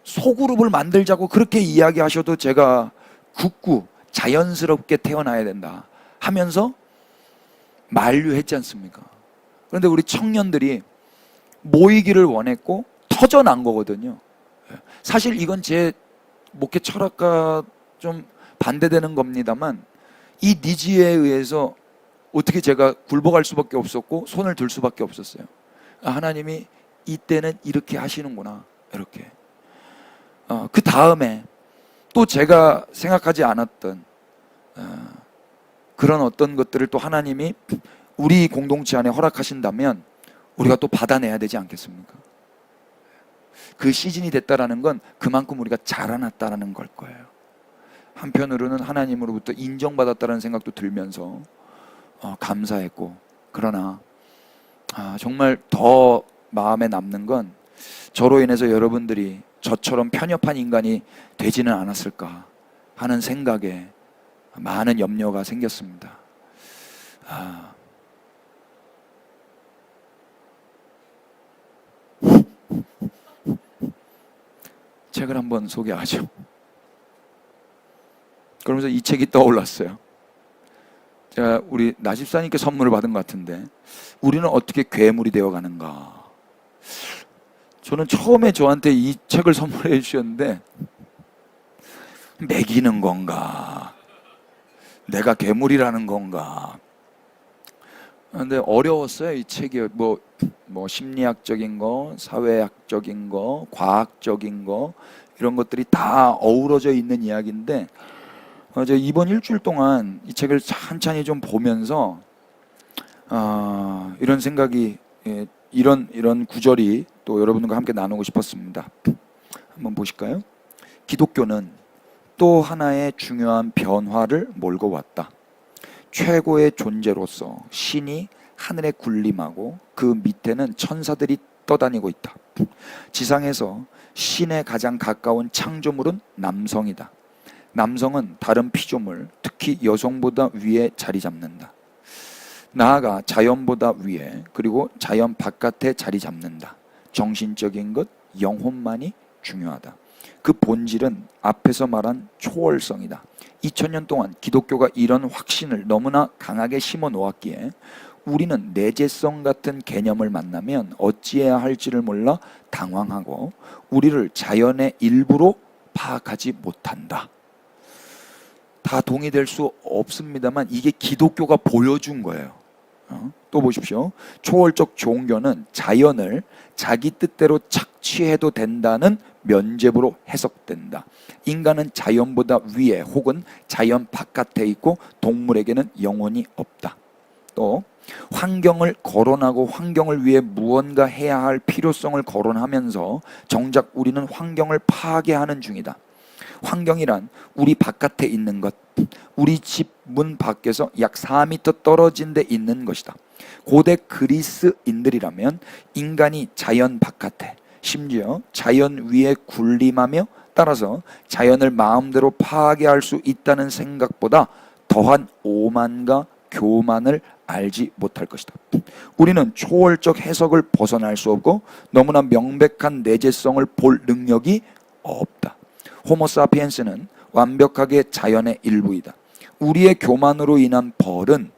소그룹을 만들자고 그렇게 이야기하셔도 제가 굳고 자연스럽게 태어나야 된다 하면서 만류했지 않습니까? 그런데 우리 청년들이 모이기를 원했고 터져난 거거든요. 사실 이건 제 목회 철학과 좀 반대되는 겁니다만, 이 니즈에 의해서 어떻게 제가 굴복할 수밖에 없었고 손을 들 수밖에 없었어요. 하나님이 이때는 이렇게 하시는구나, 이렇게. 그 다음에 또 제가 생각하지 않았던 그런 어떤 것들을 또 하나님이 우리 공동체 안에 허락하신다면 우리가 또 받아내야 되지 않겠습니까? 그 시즌이 됐다라는 건 그만큼 우리가 자라났다라는 걸 거예요. 한편으로는 하나님으로부터 인정받았다는 생각도 들면서 감사했고, 그러나 정말 더 마음에 남는 건 저로 인해서 여러분들이 저처럼 편협한 인간이 되지는 않았을까 하는 생각에 많은 염려가 생겼습니다. 책을 한번 소개하죠. 그러면서 이 책이 떠올랐어요. 제가 우리 나집사님께 선물을 받은 것 같은데, 우리는 어떻게 괴물이 되어가는가. 저는 처음에 저한테 이 책을 선물해 주셨는데, 매기는 건가, 내가 괴물이라는 건가. 근데 어려웠어요. 이 책이 뭐 심리학적인 거, 사회학적인 거, 과학적인 거, 이런 것들이 다 어우러져 있는 이야기인데, 제가 이번 일주일 동안 이 책을 찬찬히 좀 보면서 이런 생각이, 이런 구절이 또 여러분들과 함께 나누고 싶었습니다. 한번 보실까요? 기독교는 또 하나의 중요한 변화를 몰고 왔다. 최고의 존재로서 신이 하늘에 군림하고 그 밑에는 천사들이 떠다니고 있다. 지상에서 신에 가장 가까운 창조물은 남성이다. 남성은 다른 피조물, 특히 여성보다 위에 자리 잡는다. 나아가 자연보다 위에, 그리고 자연 바깥에 자리 잡는다. 정신적인 것, 영혼만이 중요하다. 그 본질은 앞에서 말한 초월성이다. 2000년 동안 기독교가 이런 확신을 너무나 강하게 심어 놓았기에 우리는 내재성 같은 개념을 만나면 어찌해야 할지를 몰라 당황하고 우리를 자연의 일부로 파악하지 못한다. 다 동의될 수 없습니다만 이게 기독교가 보여준 거예요. 또 보십시오. 초월적 종교는 자연을 자기 뜻대로 착취해도 된다는 면죄부로 해석된다. 인간은 자연보다 위에 혹은 자연 바깥에 있고 동물에게는 영혼이 없다. 또 환경을 거론하고 환경을 위해 무언가 해야 할 필요성을 거론하면서 정작 우리는 환경을 파괴하는 중이다. 환경이란 우리 바깥에 있는 것, 우리 집 문 밖에서 약 4m 떨어진 데 있는 것이다. 고대 그리스인들이라면 인간이 자연 바깥에, 심지어 자연 위에 군림하며 따라서 자연을 마음대로 파괴할 수 있다는 생각보다 더한 오만과 교만을 알지 못할 것이다. 우리는 초월적 해석을 벗어날 수 없고 너무나 명백한 내재성을 볼 능력이 없다. 호모사피엔스는 완벽하게 자연의 일부이다. 우리의 교만으로 인한 벌은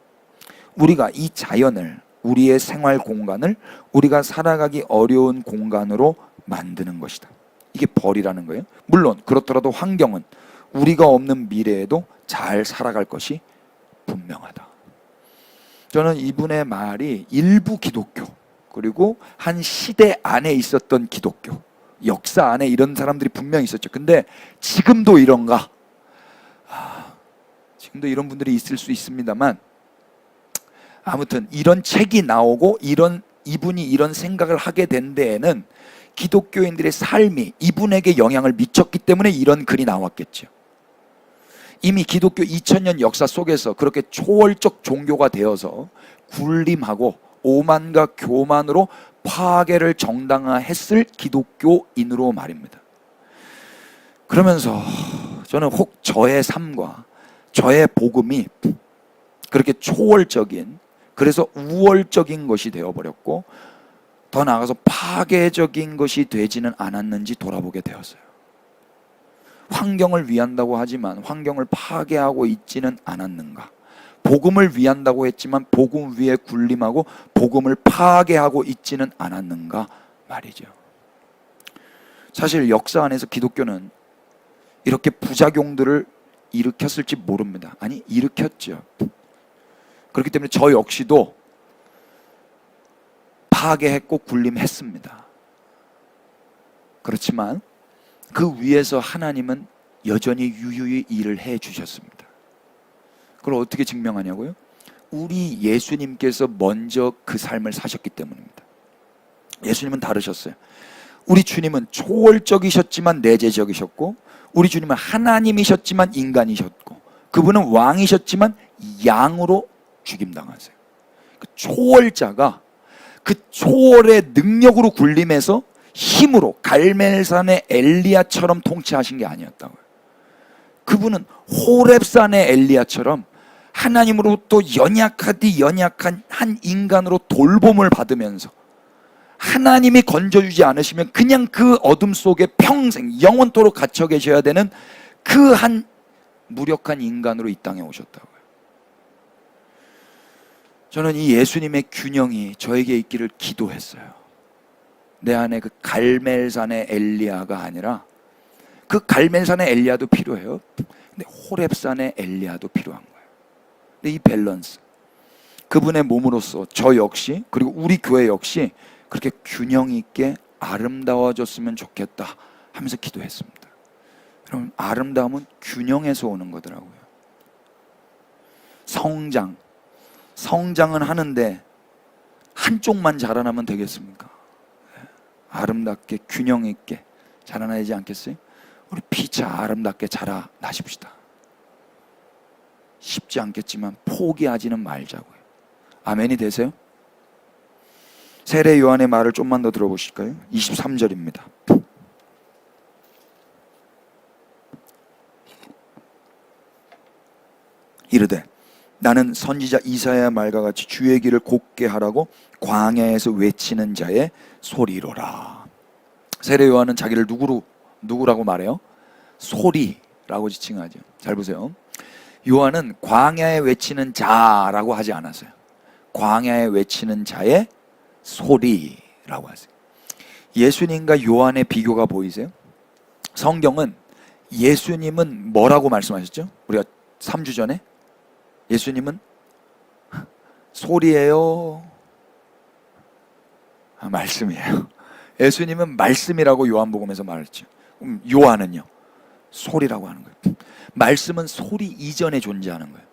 우리가 이 자연을, 우리의 생활 공간을 우리가 살아가기 어려운 공간으로 만드는 것이다. 이게 벌이라는 거예요. 물론 그렇더라도 환경은 우리가 없는 미래에도 잘 살아갈 것이 분명하다. 저는 이분의 말이 일부 기독교, 그리고 한 시대 안에 있었던 기독교, 역사 안에 이런 사람들이 분명히 있었죠. 근데 지금도 이런가? 지금도 이런 분들이 있을 수 있습니다만, 아무튼 이런 책이 나오고 이분이 이런 생각을 하게 된 데에는 기독교인들의 삶이 이분에게 영향을 미쳤기 때문에 이런 글이 나왔겠죠. 이미 기독교 2000년 역사 속에서 그렇게 초월적 종교가 되어서 군림하고 오만과 교만으로 파괴를 정당화했을 기독교인으로 말입니다. 그러면서 저는 혹 저의 삶과 저의 복음이 그렇게 초월적인, 그래서 우월적인 것이 되어버렸고 더 나아가서 파괴적인 것이 되지는 않았는지 돌아보게 되었어요. 환경을 위한다고 하지만 환경을 파괴하고 있지는 않았는가? 복음을 위한다고 했지만 복음 위에 군림하고 복음을 파괴하고 있지는 않았는가 말이죠. 사실 역사 안에서 기독교는 이렇게 부작용들을 일으켰을지 모릅니다. 아니, 일으켰죠. 그렇기 때문에 저 역시도 파괴했고 군림했습니다. 그렇지만 그 위에서 하나님은 여전히 유유히 일을 해 주셨습니다. 그걸 어떻게 증명하냐고요? 우리 예수님께서 먼저 그 삶을 사셨기 때문입니다. 예수님은 다르셨어요. 우리 주님은 초월적이셨지만 내재적이셨고, 우리 주님은 하나님이셨지만 인간이셨고, 그분은 왕이셨지만 양으로 죽임당하세요. 그 초월자가 그 초월의 능력으로 군림해서 힘으로 갈멜산의 엘리야처럼 통치하신 게 아니었다고요. 그분은 호렙산의 엘리야처럼 하나님으로부터 연약한 한 인간으로 돌봄을 받으면서, 하나님이 건져주지 않으시면 그냥 그 어둠 속에 평생 영원토록 갇혀 계셔야 되는 그 한 무력한 인간으로 이 땅에 오셨다고요. 저는 이 예수님의 균형이 저에게 있기를 기도했어요. 내 안에 그 갈멜산의 엘리야가 아니라, 그 갈멜산의 엘리야도 필요해요. 근데 호렙산의 엘리야도 필요한 거예요. 근데 이 밸런스, 그분의 몸으로서 저 역시, 그리고 우리 교회 역시 그렇게 균형 있게 아름다워졌으면 좋겠다 하면서 기도했습니다. 여러분, 아름다움은 균형에서 오는 거더라고요. 성장은 하는데 한쪽만 자라나면 되겠습니까? 아름답게 균형 있게 자라나야 되지 않겠어요? 우리 피차 아름답게 자라나십시다. 쉽지 않겠지만 포기하지는 말자고요. 아멘이 되세요? 세례 요한의 말을 좀만 더 들어보실까요? 23절입니다. 이르되 나는 선지자 이사야 말과 같이 주의 길을 곧게 하라고 광야에서 외치는 자의 소리로라. 세례 요한은 자기를 누구라고 말해요? 소리라고 지칭하죠. 잘 보세요. 요한은 광야에 외치는 자라고 하지 않았어요. 광야에 외치는 자의 소리라고 하세요. 예수님과 요한의 비교가 보이세요? 성경은 예수님은 뭐라고 말씀하셨죠? 우리가 3주 전에 예수님은 소리예요, 말씀이에요. 예수님은 말씀이라고 요한복음에서 말했죠. 요한은요, 소리라고 하는 거예요. 말씀은 소리 이전에 존재하는 거예요.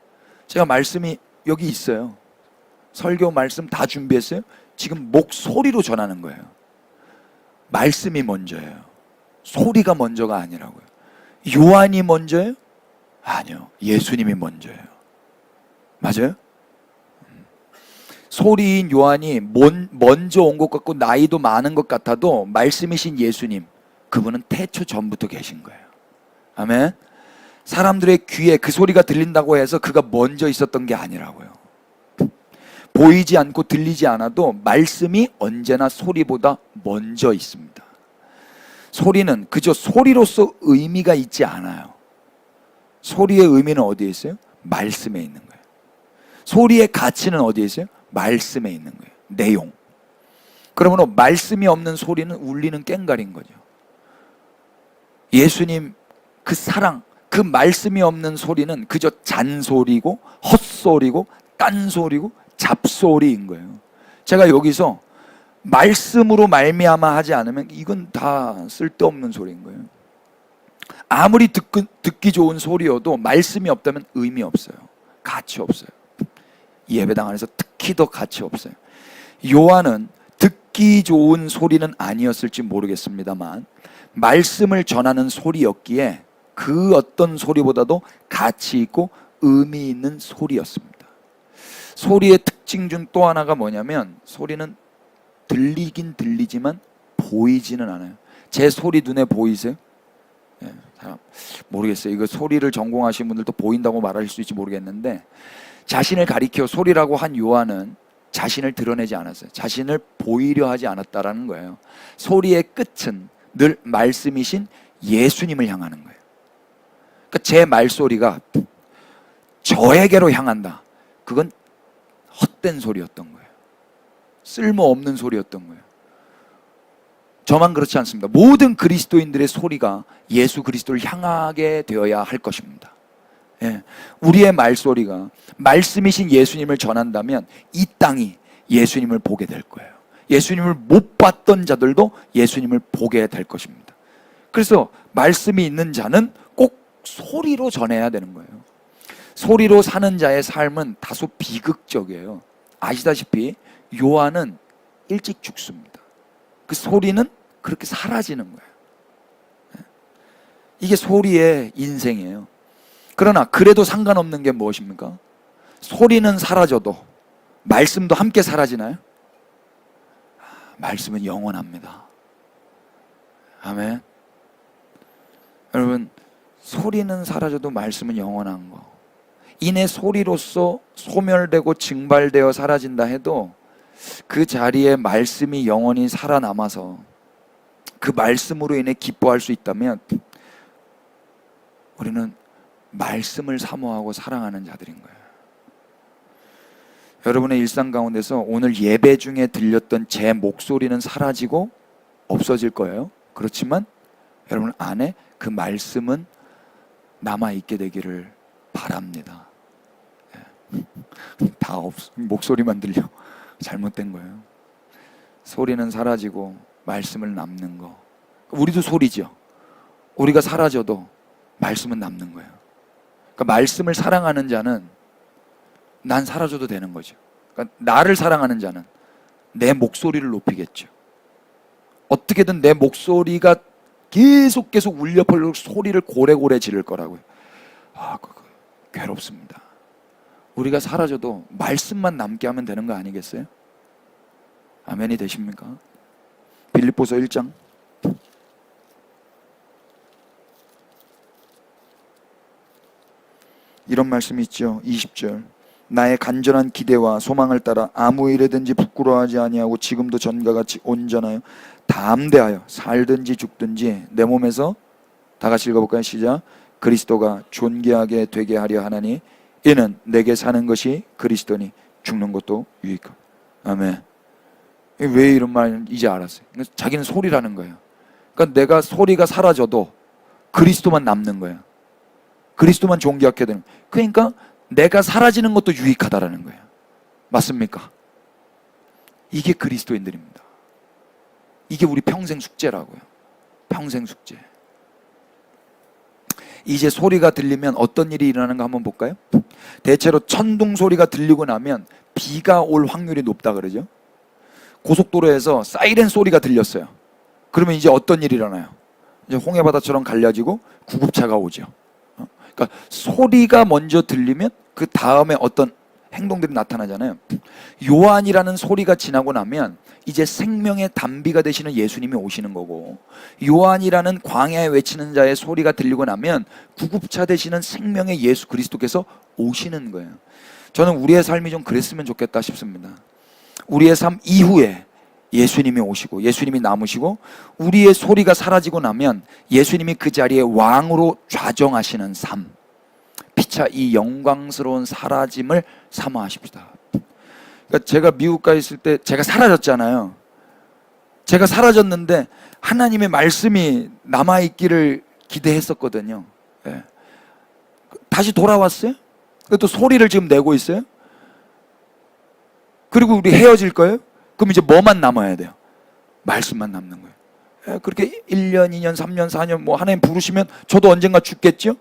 제가 말씀이 여기 있어요. 설교 말씀 다 준비했어요. 지금 목소리로 전하는 거예요. 말씀이 먼저예요. 소리가 먼저가 아니라고요. 요한이 먼저예요? 아니요, 예수님이 먼저예요. 맞아요? 소리인 요한이 먼저 온 것 같고 나이도 많은 것 같아도 말씀이신 예수님, 그분은 태초 전부터 계신 거예요. 아멘. 사람들의 귀에 그 소리가 들린다고 해서 그가 먼저 있었던 게 아니라고요. 보이지 않고 들리지 않아도 말씀이 언제나 소리보다 먼저 있습니다. 소리는 그저 소리로서 의미가 있지 않아요. 소리의 의미는 어디에 있어요? 말씀에 있는 거예요. 소리의 가치는 어디에 있어요? 말씀에 있는 거예요. 내용. 그러므로 말씀이 없는 소리는 울리는 꽹과리인 거죠. 예수님 그 사랑, 그 말씀이 없는 소리는 그저 잔소리고 헛소리고 딴소리고 잡소리인 거예요. 제가 여기서 말씀으로 말미암아 하지 않으면 이건 다 쓸데없는 소리인 거예요. 아무리 듣기 좋은 소리여도 말씀이 없다면 의미 없어요. 가치 없어요. 예배당 안에서 특히 더 가치 없어요. 요한은 듣기 좋은 소리는 아니었을지 모르겠습니다만 말씀을 전하는 소리였기에 그 어떤 소리보다도 가치 있고 의미 있는 소리였습니다. 소리의 특징 중 또 하나가 뭐냐면 소리는 들리긴 들리지만 보이지는 않아요. 제 소리 눈에 보이세요? 예, 모르겠어요. 이거 소리를 전공하신 분들도 보인다고 말할 수 있을지 모르겠는데 자신을 가리켜 소리라고 한 요한은 자신을 드러내지 않았어요. 자신을 보이려 하지 않았다라는 거예요. 소리의 끝은 늘 말씀이신 예수님을 향하는 거예요. 그러니까 제 말소리가 저에게로 향한다. 그건 헛된 소리였던 거예요. 쓸모없는 소리였던 거예요. 저만 그렇지 않습니다. 모든 그리스도인들의 소리가 예수 그리스도를 향하게 되어야 할 것입니다. 예, 우리의 말소리가 말씀이신 예수님을 전한다면 이 땅이 예수님을 보게 될 거예요. 예수님을 못 봤던 자들도 예수님을 보게 될 것입니다. 그래서 말씀이 있는 자는 꼭 소리로 전해야 되는 거예요. 소리로 사는 자의 삶은 다소 비극적이에요. 아시다시피 요한은 일찍 죽습니다. 그 소리는 그렇게 사라지는 거예요. 이게 소리의 인생이에요. 그러나 그래도 상관없는 게 무엇입니까? 소리는 사라져도 말씀도 함께 사라지나요? 말씀은 영원합니다. 아멘. 여러분, 소리는 사라져도 말씀은 영원한 거. 이내 소리로서 소멸되고 증발되어 사라진다 해도 그 자리에 말씀이 영원히 살아남아서 그 말씀으로 인해 기뻐할 수 있다면 우리는 말씀을 사모하고 사랑하는 자들인 거예요. 여러분의 일상 가운데서 오늘 예배 중에 들렸던 제 목소리는 사라지고 없어질 거예요. 그렇지만 여러분 안에 그 말씀은 남아있게 되기를 바랍니다. 다 목소리만 들려. 잘못된 거예요. 소리는 사라지고 말씀을 남는 거. 우리도 소리죠. 우리가 사라져도 말씀은 남는 거예요. 그러니까 말씀을 사랑하는 자는 난 사라져도 되는 거죠. 그러니까 나를 사랑하는 자는 내 목소리를 높이겠죠. 어떻게든 내 목소리가 계속 울려 퍼지도록 소리를 고래고래 지를 거라고요. 괴롭습니다. 우리가 사라져도 말씀만 남게 하면 되는 거 아니겠어요? 아멘이 되십니까? 빌립보서 1장 이런 말씀이 있죠. 20절 나의 간절한 기대와 소망을 따라 아무 일에든지 부끄러워하지 아니하고 지금도 전과 같이 온전하여 담대하여 살든지 죽든지 내 몸에서 다 같이 읽어볼까요? 시작. 그리스도가 존귀하게 되게 하려 하나니 이는 내게 사는 것이 그리스도니 죽는 것도 유익하고. 아멘. 왜 이런 말 이제 알았어요. 자기는 소리라는 거예요. 그러니까 내가 소리가 사라져도 그리스도만 남는 거예요. 그리스도만 존귀하게 되는 거예요. 그러니까 내가 사라지는 것도 유익하다라는 거예요. 맞습니까? 이게 그리스도인들입니다. 이게 우리 평생 숙제라고요. 평생 숙제. 이제 소리가 들리면 어떤 일이 일어나는가 한번 볼까요? 대체로 천둥 소리가 들리고 나면 비가 올 확률이 높다 그러죠. 고속도로에서 사이렌 소리가 들렸어요. 그러면 이제 어떤 일이 일어나요? 이제 홍해바다처럼 갈라지고 구급차가 오죠. 그러니까 소리가 먼저 들리면 그 다음에 어떤 행동들이 나타나잖아요. 요한이라는 소리가 지나고 나면 이제 생명의 단비가 되시는 예수님이 오시는 거고, 요한이라는 광야에 외치는 자의 소리가 들리고 나면 구급차 되시는 생명의 예수 그리스도께서 오시는 거예요. 저는 우리의 삶이 좀 그랬으면 좋겠다 싶습니다. 우리의 삶 이후에 예수님이 오시고 예수님이 남으시고 우리의 소리가 사라지고 나면 예수님이 그 자리에 왕으로 좌정하시는 삶, 피차 이 영광스러운 사라짐을 사모하십시다. 그러니까 제가 미국 가 있을 때 제가 사라졌잖아요. 제가 사라졌는데 하나님의 말씀이 남아있기를 기대했었거든요. 예. 다시 돌아왔어요. 또 소리를 지금 내고 있어요. 그리고 우리 헤어질 거예요. 그럼 이제 뭐만 남아야 돼요? 말씀만 남는 거예요. 예. 그렇게 1년, 2년, 3년, 4년 뭐 하나님 부르시면 저도 언젠가 죽겠죠?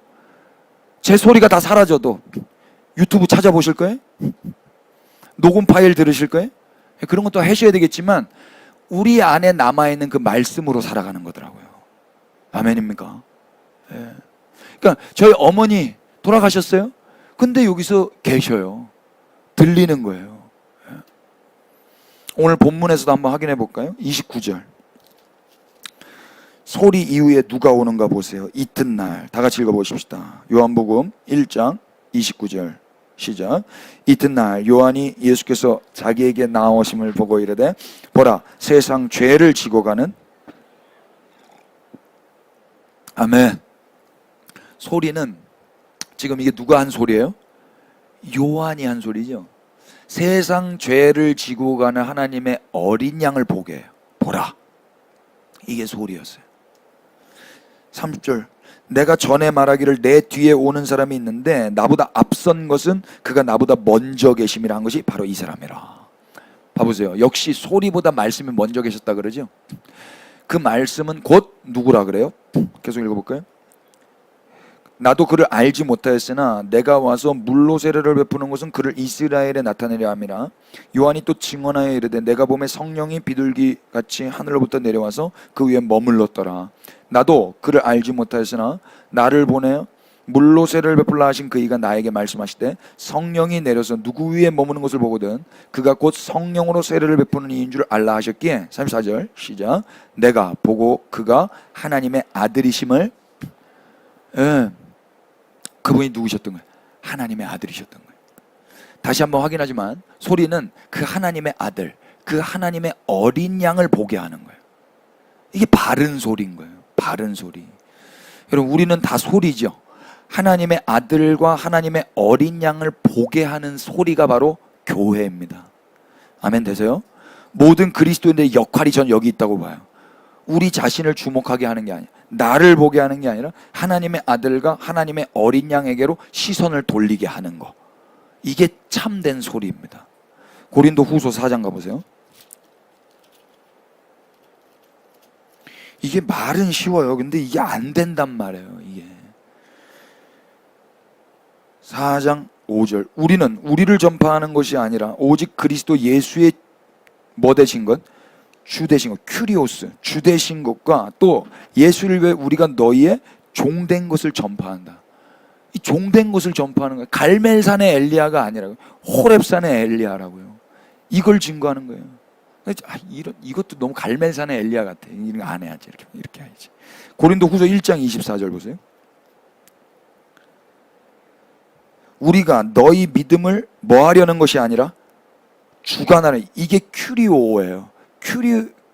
제 소리가 다 사라져도 유튜브 찾아보실 거예요? 녹음 파일 들으실 거예요? 예. 그런 것도 하셔야 되겠지만 우리 안에 남아있는 그 말씀으로 살아가는 거더라고요. 아멘입니까? 예. 그러니까 저희 어머니 돌아가셨어요? 근데 여기서 계셔요. 들리는 거예요. 예. 오늘 본문에서도 한번 확인해 볼까요? 29절. 소리 이후에 누가 오는가 보세요. 이튿날. 다 같이 읽어보십시다. 요한복음 1장 29절. 시작. 이튿날 요한이 예수께서 자기에게 나오심을 보고 이르되 보라 세상 죄를 지고 가는 아멘. 소리는 지금 이게 누가 한 소리예요? 요한이 한 소리죠. 세상 죄를 지고 가는 하나님의 어린 양을 보게 해요. 보라. 이게 소리였어요. 30절. 내가 전에 말하기를 내 뒤에 오는 사람이 있는데 나보다 앞선 것은 그가 나보다 먼저 계심이라 한 것이 바로 이 사람이라. 봐보세요. 역시 소리보다 말씀이 먼저 계셨다 그러죠. 그 말씀은 곧 누구라 그래요? 계속 읽어볼까요? 나도 그를 알지 못하였으나 내가 와서 물로 세례를 베푸는 것은 그를 이스라엘에 나타내려 함이라. 요한이 또 증언하여 이르되 내가 보매 성령이 비둘기같이 하늘로부터 내려와서 그 위에 머물렀더라. 나도 그를 알지 못하였으나 나를 보내어 물로 세례를 베풀라 하신 그이가 나에게 말씀하시되 성령이 내려서 누구 위에 머무는 것을 보거든 그가 곧 성령으로 세례를 베푸는 이인 줄 알라 하셨기에 34절 시작. 내가 보고 그가 하나님의 아들이심을 예. 그분이 누구셨던 거예요? 하나님의 아들이셨던 거예요. 다시 한번 확인하지만 소리는 그 하나님의 아들, 그 하나님의 어린 양을 보게 하는 거예요. 이게 바른 소리인 거예요. 바른 소리. 여러분 우리는 다 소리죠. 하나님의 아들과 하나님의 어린 양을 보게 하는 소리가 바로 교회입니다. 아멘 되세요? 모든 그리스도인들의 역할이 전 여기 있다고 봐요. 우리 자신을 주목하게 하는 게 아니에요. 나를 보게 하는 게 아니라 하나님의 아들과 하나님의 어린 양에게로 시선을 돌리게 하는 거. 이게 참된 소리입니다. 고린도 후서 4장 가보세요. 이게 말은 쉬워요. 근데 이게 안 된단 말이에요. 이게 4장 5절. 우리는 우리를 전파하는 것이 아니라 오직 그리스도 예수의 뭐 되신 것? 주 되신 것, 큐리오스, 주 되신 것과 또 예수를 위해 우리가 너희의 종된 것을 전파한다. 이 종된 것을 전파하는 거예요. 갈멜산의 엘리야가 아니라고요. 호렙산의 엘리야라고요. 이걸 증거하는 거예요. 이것도 너무 갈멜산의 엘리야 같아. 이런 거 안 해야지. 이렇게 해야지. 고린도 후서 1장 24절 보세요. 우리가 너희 믿음을 뭐 하려는 것이 아니라 주관하는, 이게 큐리오예요.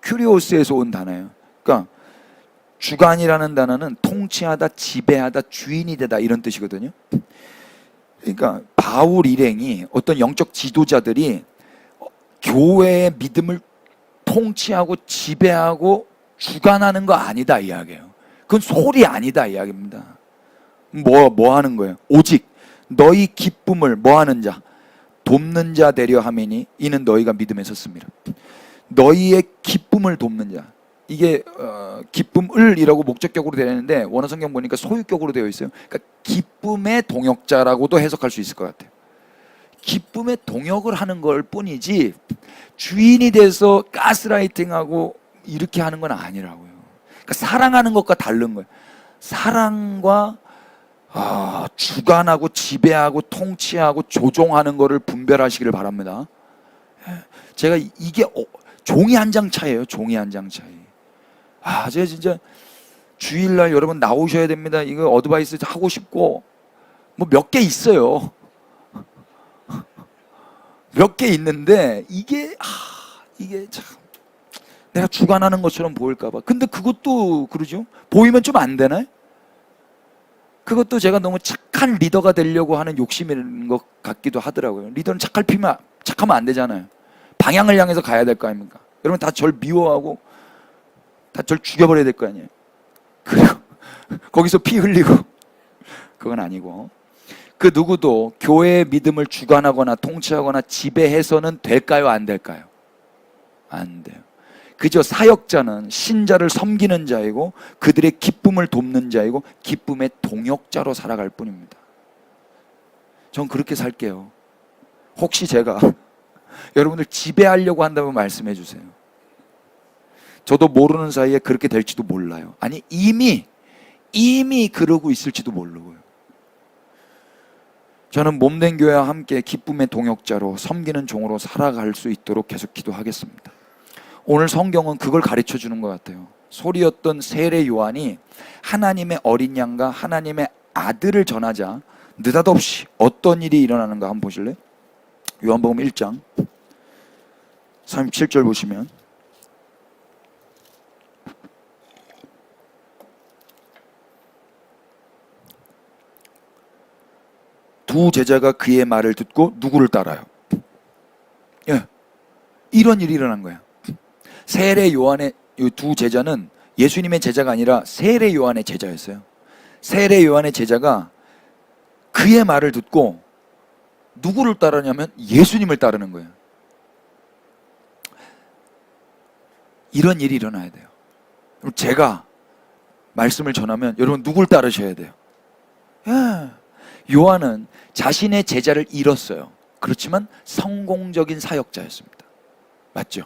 큐리오스에서 온 단어예요. 그러니까 주관이라는 단어는 통치하다, 지배하다, 주인이 되다 이런 뜻이거든요. 그러니까 바울 일행이 어떤 영적 지도자들이 교회의 믿음을 통치하고 지배하고 주관하는 거 아니다 이야기예요. 그건 소리 아니다 이야기입니다. 뭐 하는 거예요? 오직 너희 기쁨을 뭐 하는 자? 돕는 자 되려 함이니 이는 너희가 믿음에 섰습니다. 너희의 기쁨을 돕는 자. 이게 기쁨을이라고 목적격으로 되어 있는데 원어 성경 보니까 소유격으로 되어 있어요. 그러니까 기쁨의 동역자라고도 해석할 수 있을 것 같아요. 기쁨의 동역을 하는 걸 뿐이지 주인이 돼서 가스라이팅하고 이렇게 하는 건 아니라고요. 그러니까 사랑하는 것과 다른 거예요. 사랑과 주관하고 지배하고 통치하고 조종하는 거를 분별하시기를 바랍니다. 제가 이게 종이 한 장 차이에요. 종이 한 장 차이. 제가 진짜 주일날 여러분 나오셔야 됩니다. 이거 어드바이스 하고 싶고 뭐 몇 개 있어요. 몇 개 있는데 이게 참 내가 주관하는 것처럼 보일까봐. 근데 그것도 그러죠. 보이면 좀 안 되나요? 그것도 제가 너무 착한 리더가 되려고 하는 욕심인 것 같기도 하더라고요. 리더는 착하면 안 되잖아요. 방향을 향해서 가야 될 거 아닙니까? 여러분 다 절 미워하고 다 절 죽여버려야 될 거 아니에요. 그리고 거기서 피 흘리고 그건 아니고, 그 누구도 교회의 믿음을 주관하거나 통치하거나 지배해서는 될까요? 안 될까요? 안 돼요. 그저 사역자는 신자를 섬기는 자이고 그들의 기쁨을 돕는 자이고 기쁨의 동역자로 살아갈 뿐입니다. 전 그렇게 살게요. 혹시 제가 여러분들 지배하려고 한다면 말씀해 주세요. 저도 모르는 사이에 그렇게 될지도 몰라요. 아니 이미 그러고 있을지도 모르고요. 저는 몸된 교회와 함께 기쁨의 동역자로 섬기는 종으로 살아갈 수 있도록 계속 기도하겠습니다. 오늘 성경은 그걸 가르쳐 주는 것 같아요. 소리였던 세례 요한이 하나님의 어린 양과 하나님의 아들을 전하자 느닷없이 어떤 일이 일어나는가 한번 보실래요? 요한복음 1장 37절 보시면, 두 제자가 그의 말을 듣고 누구를 따라요? 예, 이런 일이 일어난 거예요. 세례 요한의 이 두 제자는 예수님의 제자가 아니라 세례 요한의 제자였어요. 세례 요한의 제자가 그의 말을 듣고 누구를 따르냐면 예수님을 따르는 거예요. 이런 일이 일어나야 돼요. 제가 말씀을 전하면 여러분 누굴 따르셔야 돼요? 요한은 자신의 제자를 잃었어요. 그렇지만 성공적인 사역자였습니다. 맞죠?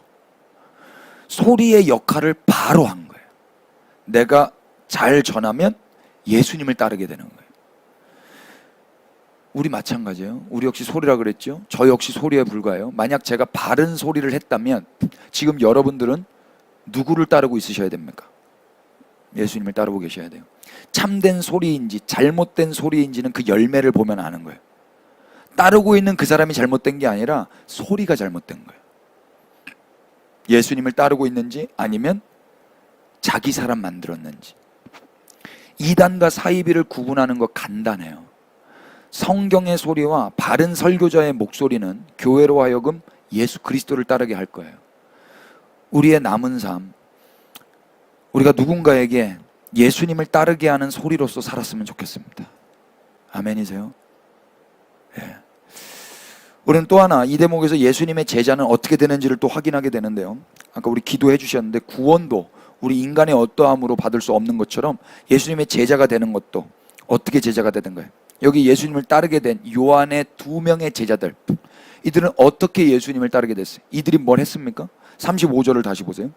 소리의 역할을 바로 한 거예요. 내가 잘 전하면 예수님을 따르게 되는 거예요. 우리 마찬가지예요. 우리 역시 소리라 그랬죠. 저 역시 소리에 불과해요. 만약 제가 바른 소리를 했다면 지금 여러분들은 누구를 따르고 있으셔야 됩니까? 예수님을 따르고 계셔야 돼요. 참된 소리인지 잘못된 소리인지는 그 열매를 보면 아는 거예요. 따르고 있는 그 사람이 잘못된 게 아니라 소리가 잘못된 거예요. 예수님을 따르고 있는지 아니면 자기 사람 만들었는지. 이단과 사이비를 구분하는 거 간단해요. 성경의 소리와 바른 설교자의 목소리는 교회로 하여금 예수 그리스도를 따르게 할 거예요. 우리의 남은 삶, 우리가 누군가에게 예수님을 따르게 하는 소리로서 살았으면 좋겠습니다. 아멘이세요? 예. 우리는 또 하나 이 대목에서 예수님의 제자는 어떻게 되는지를 또 확인하게 되는데요. 아까 우리 기도해 주셨는데 구원도 우리 인간의 어떠함으로 받을 수 없는 것처럼 예수님의 제자가 되는 것도 어떻게 제자가 되는 거예요? 여기 예수님을 따르게 된 요한의 두 명의 제자들, 이들은 어떻게 예수님을 따르게 됐어요? 이들이 뭘 했습니까? 35절을 다시 보세요.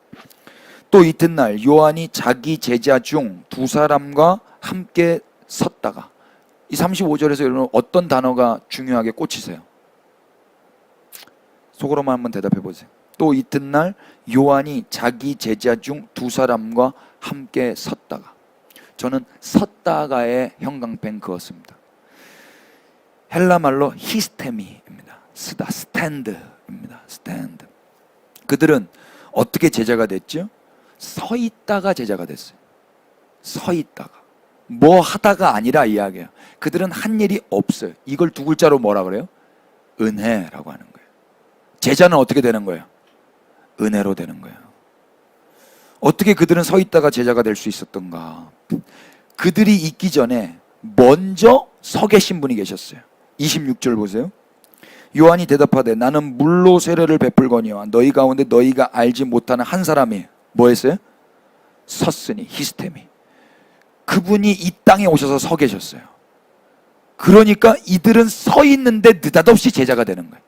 또 이튿날 요한이 자기 제자 중 두 사람과 함께 섰다가, 이 35절에서 여러분 어떤 단어가 중요하게 꽂히세요? 속으로만 한번 대답해 보세요. 또 이튿날 요한이 자기 제자 중 두 사람과 함께 섰다가. 저는 섰다가의 형광펜 그었습니다. 헬라 말로 히스테미입니다. 스다, 스탠드입니다. 스탠드. 그들은 어떻게 제자가 됐죠? 서 있다가 제자가 됐어요. 서 있다가. 뭐 하다가 아니라 이야기예요. 그들은 한 일이 없어요. 이걸 두 글자로 뭐라 그래요? 은혜라고 하는 거예요. 제자는 어떻게 되는 거예요? 은혜로 되는 거예요. 어떻게 그들은 서 있다가 제자가 될 수 있었던가? 그들이 있기 전에 먼저 서 계신 분이 계셨어요. 26절 보세요. 요한이 대답하되 나는 물로 세례를 베풀거니와 너희 가운데 너희가 알지 못하는 한 사람이 뭐 했어요? 섰으니, 히스테미. 그분이 이 땅에 오셔서 서 계셨어요. 그러니까 이들은 서 있는데 느닷없이 제자가 되는 거예요.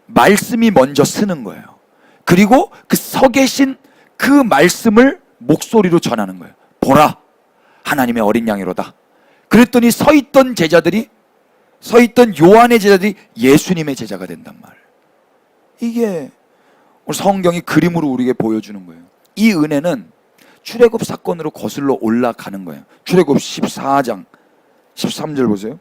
말씀이 먼저 쓰는 거예요. 그리고 그 서 계신 그 말씀을 목소리로 전하는 거예요. 보라, 하나님의 어린 양이로다. 그랬더니 서 있던 요한의 제자들이 예수님의 제자가 된단 말이에요. 이게 성경이 그림으로 우리에게 보여주는 거예요. 이 은혜는 출애굽 사건으로 거슬러 올라가는 거예요. 출애굽 14장 13절 보세요.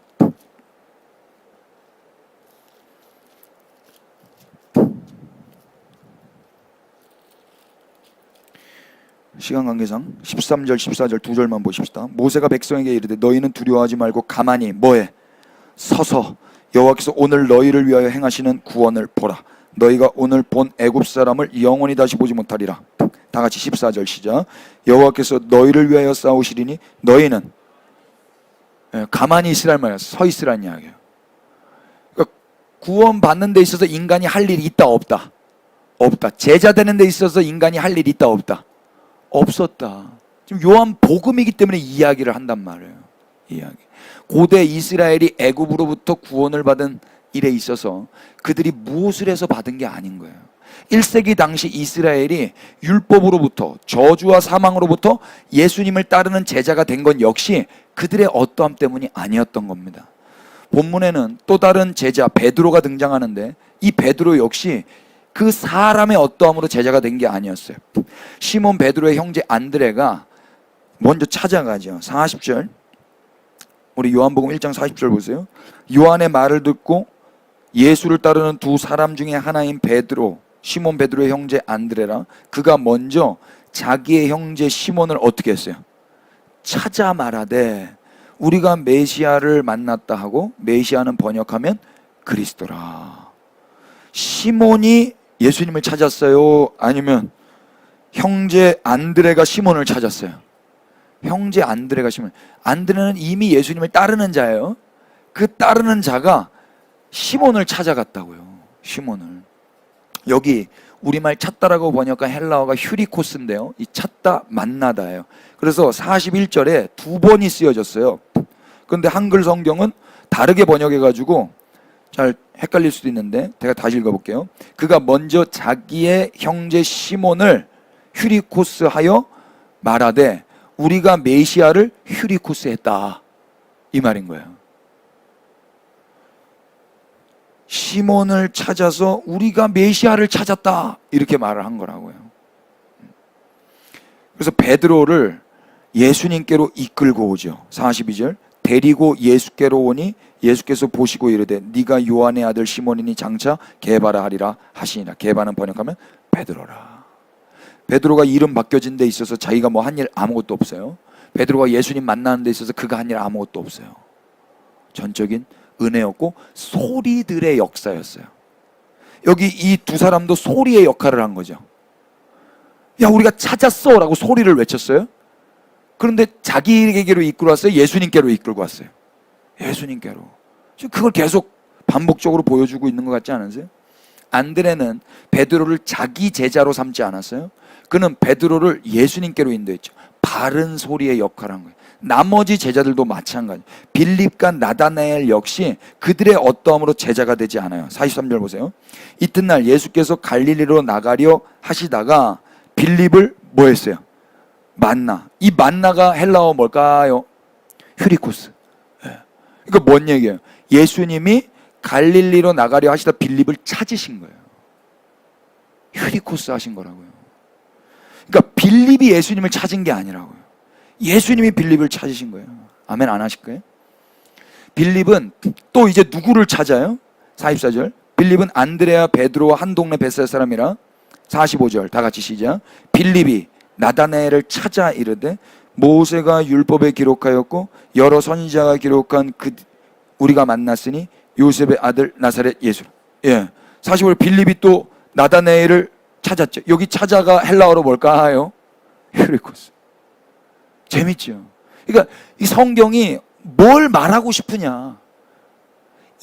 시간 관계상 13절 14절 두 절만 보십시다. 모세가 백성에게 이르되 너희는 두려워하지 말고 가만히 뭐해? 서서 여호와께서 오늘 너희를 위하여 행하시는 구원을 보라. 너희가 오늘 본 애굽 사람을 영원히 다시 보지 못하리라. 다 같이 14절 시작. 여호와께서 너희를 위하여 싸우시리니 너희는 가만히 있으란 말이야. 서 있으란 이야기예요. 그러니까 구원 받는 데 있어서 인간이 할 일이 있다 없다? 없다. 제자 되는 데 있어서 인간이 할 일이 있다 없다? 없었다. 지금 요한 복음이기 때문에 이야기를 한단 말이에요. 이야기. 고대 이스라엘이 애굽으로부터 구원을 받은 일에 있어서 그들이 무엇을 해서 받은 게 아닌 거예요. 1세기 당시 이스라엘이 율법으로부터 저주와 사망으로부터 예수님을 따르는 제자가 된 건 역시 그들의 어떠함 때문이 아니었던 겁니다. 본문에는 또 다른 제자 베드로가 등장하는데 이 베드로 역시 그 사람의 어떠함으로 제자가 된 게 아니었어요. 시몬 베드로의 형제 안드레가 먼저 찾아가죠. 40절 우리 요한복음 1장 40절 보세요. 요한의 말을 듣고 예수를 따르는 두 사람 중에 하나인 베드로, 시몬 베드로의 형제 안드레라, 그가 먼저 자기의 형제 시몬을 어떻게 했어요? 찾아 말하되 우리가 메시아를 만났다 하고, 메시아는 번역하면 그리스도라. 시몬이 예수님을 찾았어요? 아니면 형제 안드레가 시몬을 찾았어요? 형제 안드레가 시몬. 안드레는 이미 예수님을 따르는 자예요. 그 따르는 자가 시몬을 찾아갔다고요. 시몬을. 여기 우리말 찾다라고 번역한 헬라어가 휴리코스인데요, 이 찾다 만나다예요. 그래서 41절에 두 번이 쓰여졌어요. 그런데 한글 성경은 다르게 번역해가지고 잘 헷갈릴 수도 있는데 제가 다시 읽어볼게요. 그가 먼저 자기의 형제 시몬을 휴리코스하여 말하되 우리가 메시아를 휴리코스했다, 이 말인 거예요. 시몬을 찾아서 우리가 메시아를 찾았다, 이렇게 말을 한 거라고요. 그래서 베드로를 예수님께로 이끌고 오죠. 42절 데리고 예수께로 오니 예수께서 보시고 이르되 네가 요한의 아들 시몬이니 장차 게바라 하리라 하시니라. 게바는 번역하면 베드로라. 베드로가 이름 바뀌어진 데 있어서 자기가 뭐 한 일 아무것도 없어요. 베드로가 예수님 만나는 데 있어서 그가 한 일 아무것도 없어요. 전적인 은혜였고 소리들의 역사였어요. 여기 이 두 사람도 소리의 역할을 한 거죠. 야, 우리가 찾았어 라고 소리를 외쳤어요. 그런데 자기에게로 이끌고 왔어요? 예수님께로 이끌고 왔어요? 예수님께로. 지금 그걸 계속 반복적으로 보여주고 있는 것 같지 않으세요? 안드레는 베드로를 자기 제자로 삼지 않았어요. 그는 베드로를 예수님께로 인도했죠. 바른 소리의 역할을 한 거예요. 나머지 제자들도 마찬가지. 빌립과 나다나엘 역시 그들의 어떠함으로 제자가 되지 않아요. 43절 보세요. 이튿날 예수께서 갈릴리로 나가려 하시다가 빌립을 뭐 했어요? 만나. 이 만나가 헬라어 뭘까요? 휴리코스. 그러니까 뭔 얘기예요? 예수님이 갈릴리로 나가려 하시다 빌립을 찾으신 거예요. 휴리코스 하신 거라고요. 그러니까 빌립이 예수님을 찾은 게 아니라고요. 예수님이 빌립을 찾으신 거예요. 아멘 안 하실 거예요? 빌립은 또 이제 누구를 찾아요? 44절 빌립은 안드레와 베드로와 한 동네 벳사다 사람이라. 45절 다 같이 시작. 빌립이 나다나엘을 찾아 이르되 모세가 율법에 기록하였고 여러 선지자가 기록한 그 우리가 만났으니 요셉의 아들 나사렛 예수. 예. 45절 빌립이 또 나다나엘을 찾았죠. 여기 찾아가 헬라어로 뭘까요? 휴리코스. 재밌죠? 그러니까 이 성경이 뭘 말하고 싶으냐?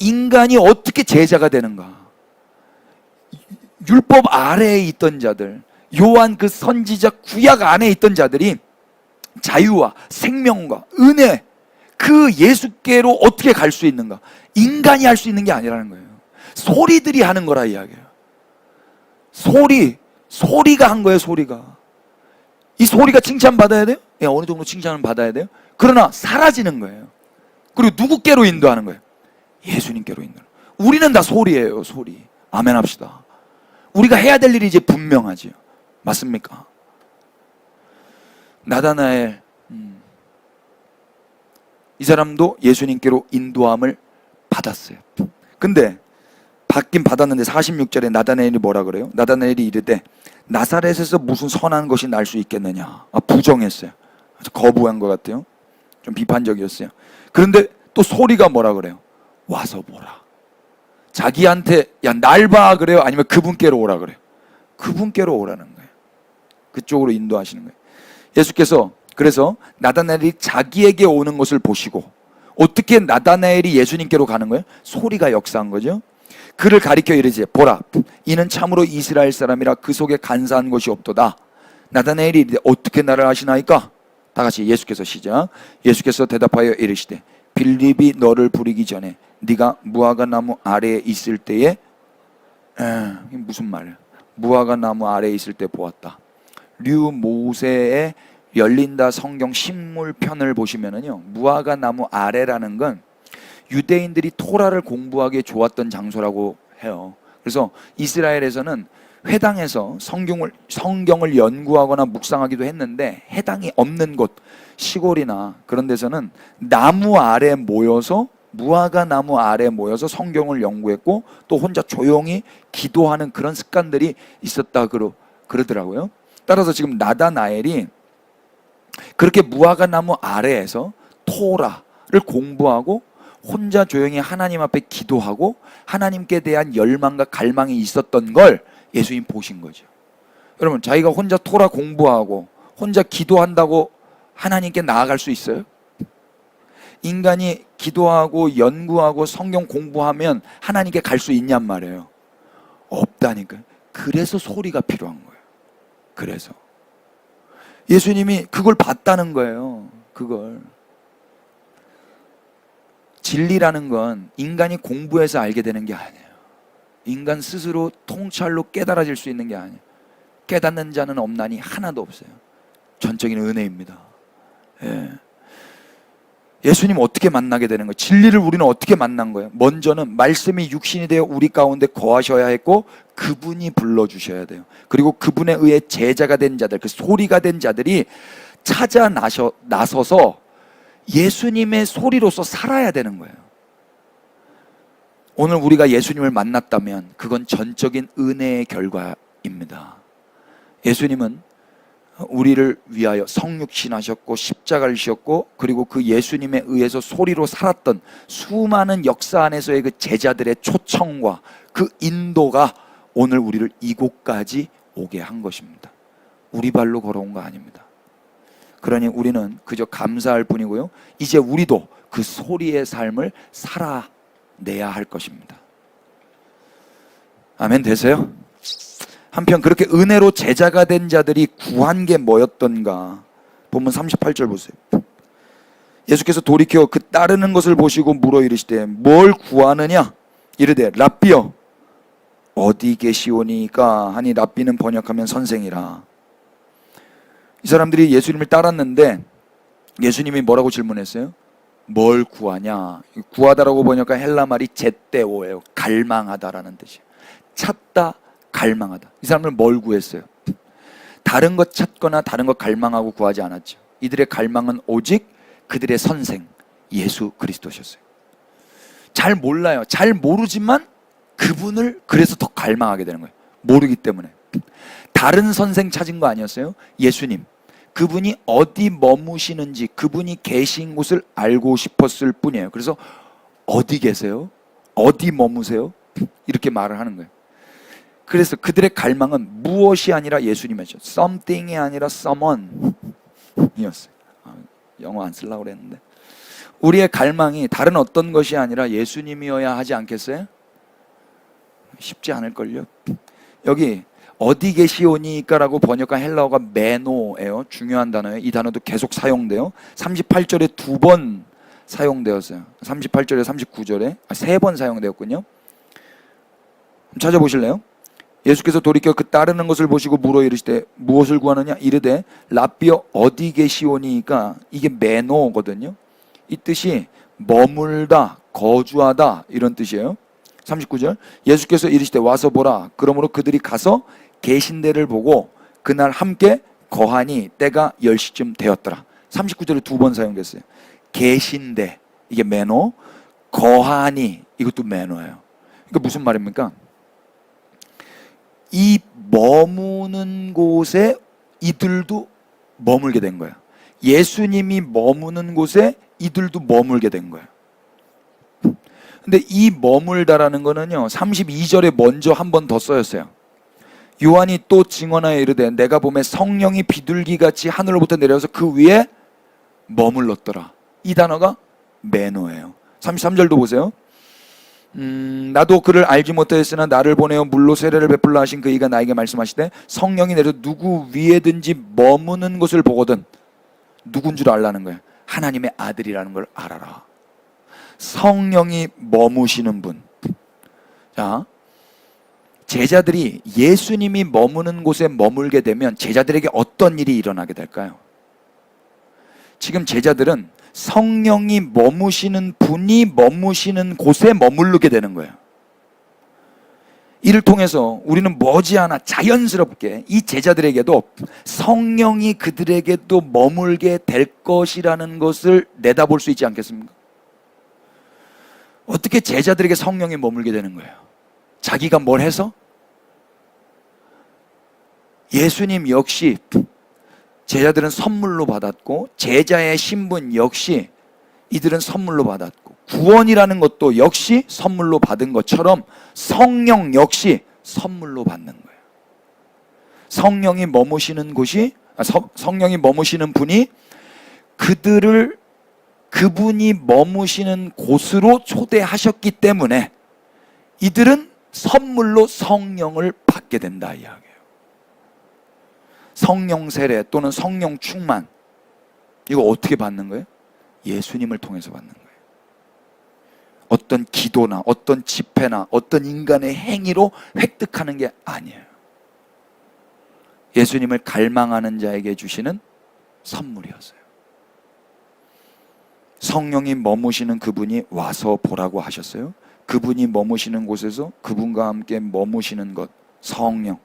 인간이 어떻게 제자가 되는가? 율법 아래에 있던 자들, 요한 그 선지자 구약 안에 있던 자들이 자유와 생명과 은혜, 그 예수께로 어떻게 갈 수 있는가? 인간이 할 수 있는 게 아니라는 거예요. 소리들이 하는 거라 이야기예요. 소리가 한 거예요. 소리가. 이 소리가 칭찬받아야 돼요? 예, 어느 정도 칭찬을 받아야 돼요. 그러나 사라지는 거예요. 그리고 누구께로 인도하는 거예요? 예수님께로 인도하는 거예요. 우리는 다 소리예요. 소리. 아멘 합시다. 우리가 해야 될 일이 이제 분명하지요. 맞습니까? 나다나엘, 이 사람도 예수님께로 인도함을 받았어요. 근데 받긴 받았는데 46절에 나다나엘이 뭐라 그래요? 나다나엘이 이르되 나사렛에서 무슨 선한 것이 날 수 있겠느냐. 부정했어요. 거부한 것 같아요. 좀 비판적이었어요. 그런데 또 소리가 뭐라 그래요? 와서 보라. 자기한테 야 날 봐 그래요? 아니면 그분께로 오라 그래요? 그분께로 오라는 거예요. 그쪽으로 인도하시는 거예요. 예수께서 그래서 나다나엘이 자기에게 오는 것을 보시고, 어떻게 나다나엘이 예수님께로 가는 거예요? 소리가 역사한 거죠. 그를 가리켜 이르지 보라 이는 참으로 이스라엘 사람이라 그 속에 간사한 것이 없도다. 나다나엘이 이르되 어떻게 나를 아시나이까? 다 같이 예수께서 시작. 예수께서 대답하여 이르시되 빌립이 너를 부리기 전에 네가 무화과 나무 아래에 있을 때에 무슨 말이야? 무화과 나무 아래에 있을 때 보았다. 류 모세의 열린다 성경 식물편을 보시면은요, 무화과 나무 아래라는 건 유대인들이 토라를 공부하기에 좋았던 장소라고 해요. 그래서 이스라엘에서는 회당에서 성경을 연구하거나 묵상하기도 했는데, 해당이 없는 곳, 시골이나 그런 데서는 나무 아래 모여서, 무화과 나무 아래 모여서 성경을 연구했고, 또 혼자 조용히 기도하는 그런 습관들이 있었다 그러더라고요. 따라서 지금 나다나엘이 그렇게 무화과 나무 아래에서 토라를 공부하고 혼자 조용히 하나님 앞에 기도하고 하나님께 대한 열망과 갈망이 있었던 걸 예수님 보신 거죠. 여러분, 자기가 혼자 토라 공부하고 혼자 기도한다고 하나님께 나아갈 수 있어요? 인간이 기도하고 연구하고 성경 공부하면 하나님께 갈 수 있냔 말이에요. 없다니까요. 그래서 소리가 필요한 거예요. 그래서 예수님이 그걸 봤다는 거예요. 그걸. 진리라는 건 인간이 공부해서 알게 되는 게 아니에요. 인간 스스로 통찰로 깨달아질 수 있는 게 아니에요. 깨닫는 자는 없나니 하나도 없어요. 전적인 은혜입니다. 예. 예수님 어떻게 만나게 되는 거예요? 진리를 우리는 어떻게 만난 거예요? 먼저는 말씀이 육신이 되어 우리 가운데 거하셔야 했고, 그분이 불러주셔야 돼요. 그리고 그분에 의해 제자가 된 자들, 그 소리가 된 자들이 찾아 나서서 예수님의 소리로서 살아야 되는 거예요. 오늘 우리가 예수님을 만났다면 그건 전적인 은혜의 결과입니다. 예수님은 우리를 위하여 성육신하셨고 십자가를 지셨고, 그리고 그 예수님에 의해서 소리로 살았던 수많은 역사 안에서의 그 제자들의 초청과 그 인도가 오늘 우리를 이곳까지 오게 한 것입니다. 우리 발로 걸어온 거 아닙니다. 그러니 우리는 그저 감사할 뿐이고요, 이제 우리도 그 소리의 삶을 살아내야 할 것입니다. 아멘 되세요? 한편 그렇게 은혜로 제자가 된 자들이 구한 게 뭐였던가? 본문 38절 보세요. 예수께서 돌이켜 그 따르는 것을 보시고 물어 이르시되 뭘 구하느냐? 이르되 랍비여 어디 계시오니까 하니, 랍비는 번역하면 선생이라. 이 사람들이 예수님을 따랐는데 예수님이 뭐라고 질문했어요? 뭘 구하냐? 구하다라고 번역한 헬라 말이 제떼오예요. 갈망하다라는 뜻이에요. 찾다, 갈망하다. 이 사람들은 뭘 구했어요? 다른 것 찾거나 다른 것 갈망하고 구하지 않았죠. 이들의 갈망은 오직 그들의 선생 예수 그리스도셨어요. 잘 몰라요. 잘 모르지만 그분을 그래서 더 갈망하게 되는 거예요. 모르기 때문에. 다른 선생 찾은 거 아니었어요? 예수님. 그분이 어디 머무시는지, 그분이 계신 곳을 알고 싶었을 뿐이에요. 그래서 어디 계세요? 어디 머무세요? 이렇게 말을 하는 거예요. 그래서 그들의 갈망은 무엇이 아니라 예수님이었죠. something이 아니라 someone이었어요. 영어 안 쓰려고 그랬는데, 우리의 갈망이 다른 어떤 것이 아니라 예수님이어야 하지 않겠어요? 쉽지 않을걸요. 여기 어디 계시오니까 라고 번역한 헬라어가 메노예요. 중요한 단어예요. 이 단어도 계속 사용돼요. 38절에 2번 사용되었어요. 38절에 39절에 3번 사용되었군요. 찾아보실래요? 예수께서 돌이켜 그 따르는 것을 보시고 물어 이르시되 무엇을 구하느냐? 이르되 랍비여 어디 계시오니까, 이게 메노거든요. 이 뜻이 머물다, 거주하다 이런 뜻이에요. 39절 예수께서 이르시되 와서 보라. 그러므로 그들이 가서 계신 데를 보고 그날 함께 거하니 때가 10시쯤 되었더라. 39절에 2번 사용됐어요. 계신 데, 이게 메노. 거하니, 이것도 메노예요. 그러니까 무슨 말입니까? 이 머무는 곳에 이들도 머물게 된 거예요. 예수님이 머무는 곳에 이들도 머물게 된 거예요. 근데 이 머물다라는 거는요, 32절에 먼저 한 번 더 써였어요. 요한이 또 증언하여 이르되 내가 보매 성령이 비둘기같이 하늘로부터 내려서 그 위에 머물렀더라. 이 단어가 매너예요. 33절도 보세요. 나도 그를 알지 못하였으나 나를 보내어 물로 세례를 베풀라 하신 그이가 나에게 말씀하시되 성령이 내려 누구 위에든지 머무는 것을 보거든. 누군 줄 알라는 거예요. 하나님의 아들이라는 걸 알아라. 성령이 머무시는 분. 자, 제자들이 예수님이 머무는 곳에 머물게 되면 제자들에게 어떤 일이 일어나게 될까요? 지금 제자들은 성령이 머무시는 분이 머무시는 곳에 머무르게 되는 거예요. 이를 통해서 우리는 머지않아 자연스럽게 이 제자들에게도 성령이 그들에게도 머물게 될 것이라는 것을 내다볼 수 있지 않겠습니까? 어떻게 제자들에게 성령이 머물게 되는 거예요? 자기가 뭘 해서? 예수님 역시 제자들은 선물로 받았고 제자의 신분 역시 이들은 선물로 받았고 구원이라는 것도 역시 선물로 받은 것처럼 성령 역시 선물로 받는 거예요. 성령이 머무시는 곳이 성령이 머무시는 분이 그분이 머무시는 곳으로 초대하셨기 때문에 이들은 선물로 성령을 받게 된다 이야기예요. 성령 세례 또는 성령 충만, 이거 어떻게 받는 거예요? 예수님을 통해서 받는 거예요. 어떤 기도나 어떤 집회나 어떤 인간의 행위로 획득하는 게 아니에요. 예수님을 갈망하는 자에게 주시는 선물이었어요. 성령이 머무시는 그분이 와서 보라고 하셨어요. 그분이 머무시는 곳에서 그분과 함께 머무시는 것, 성령,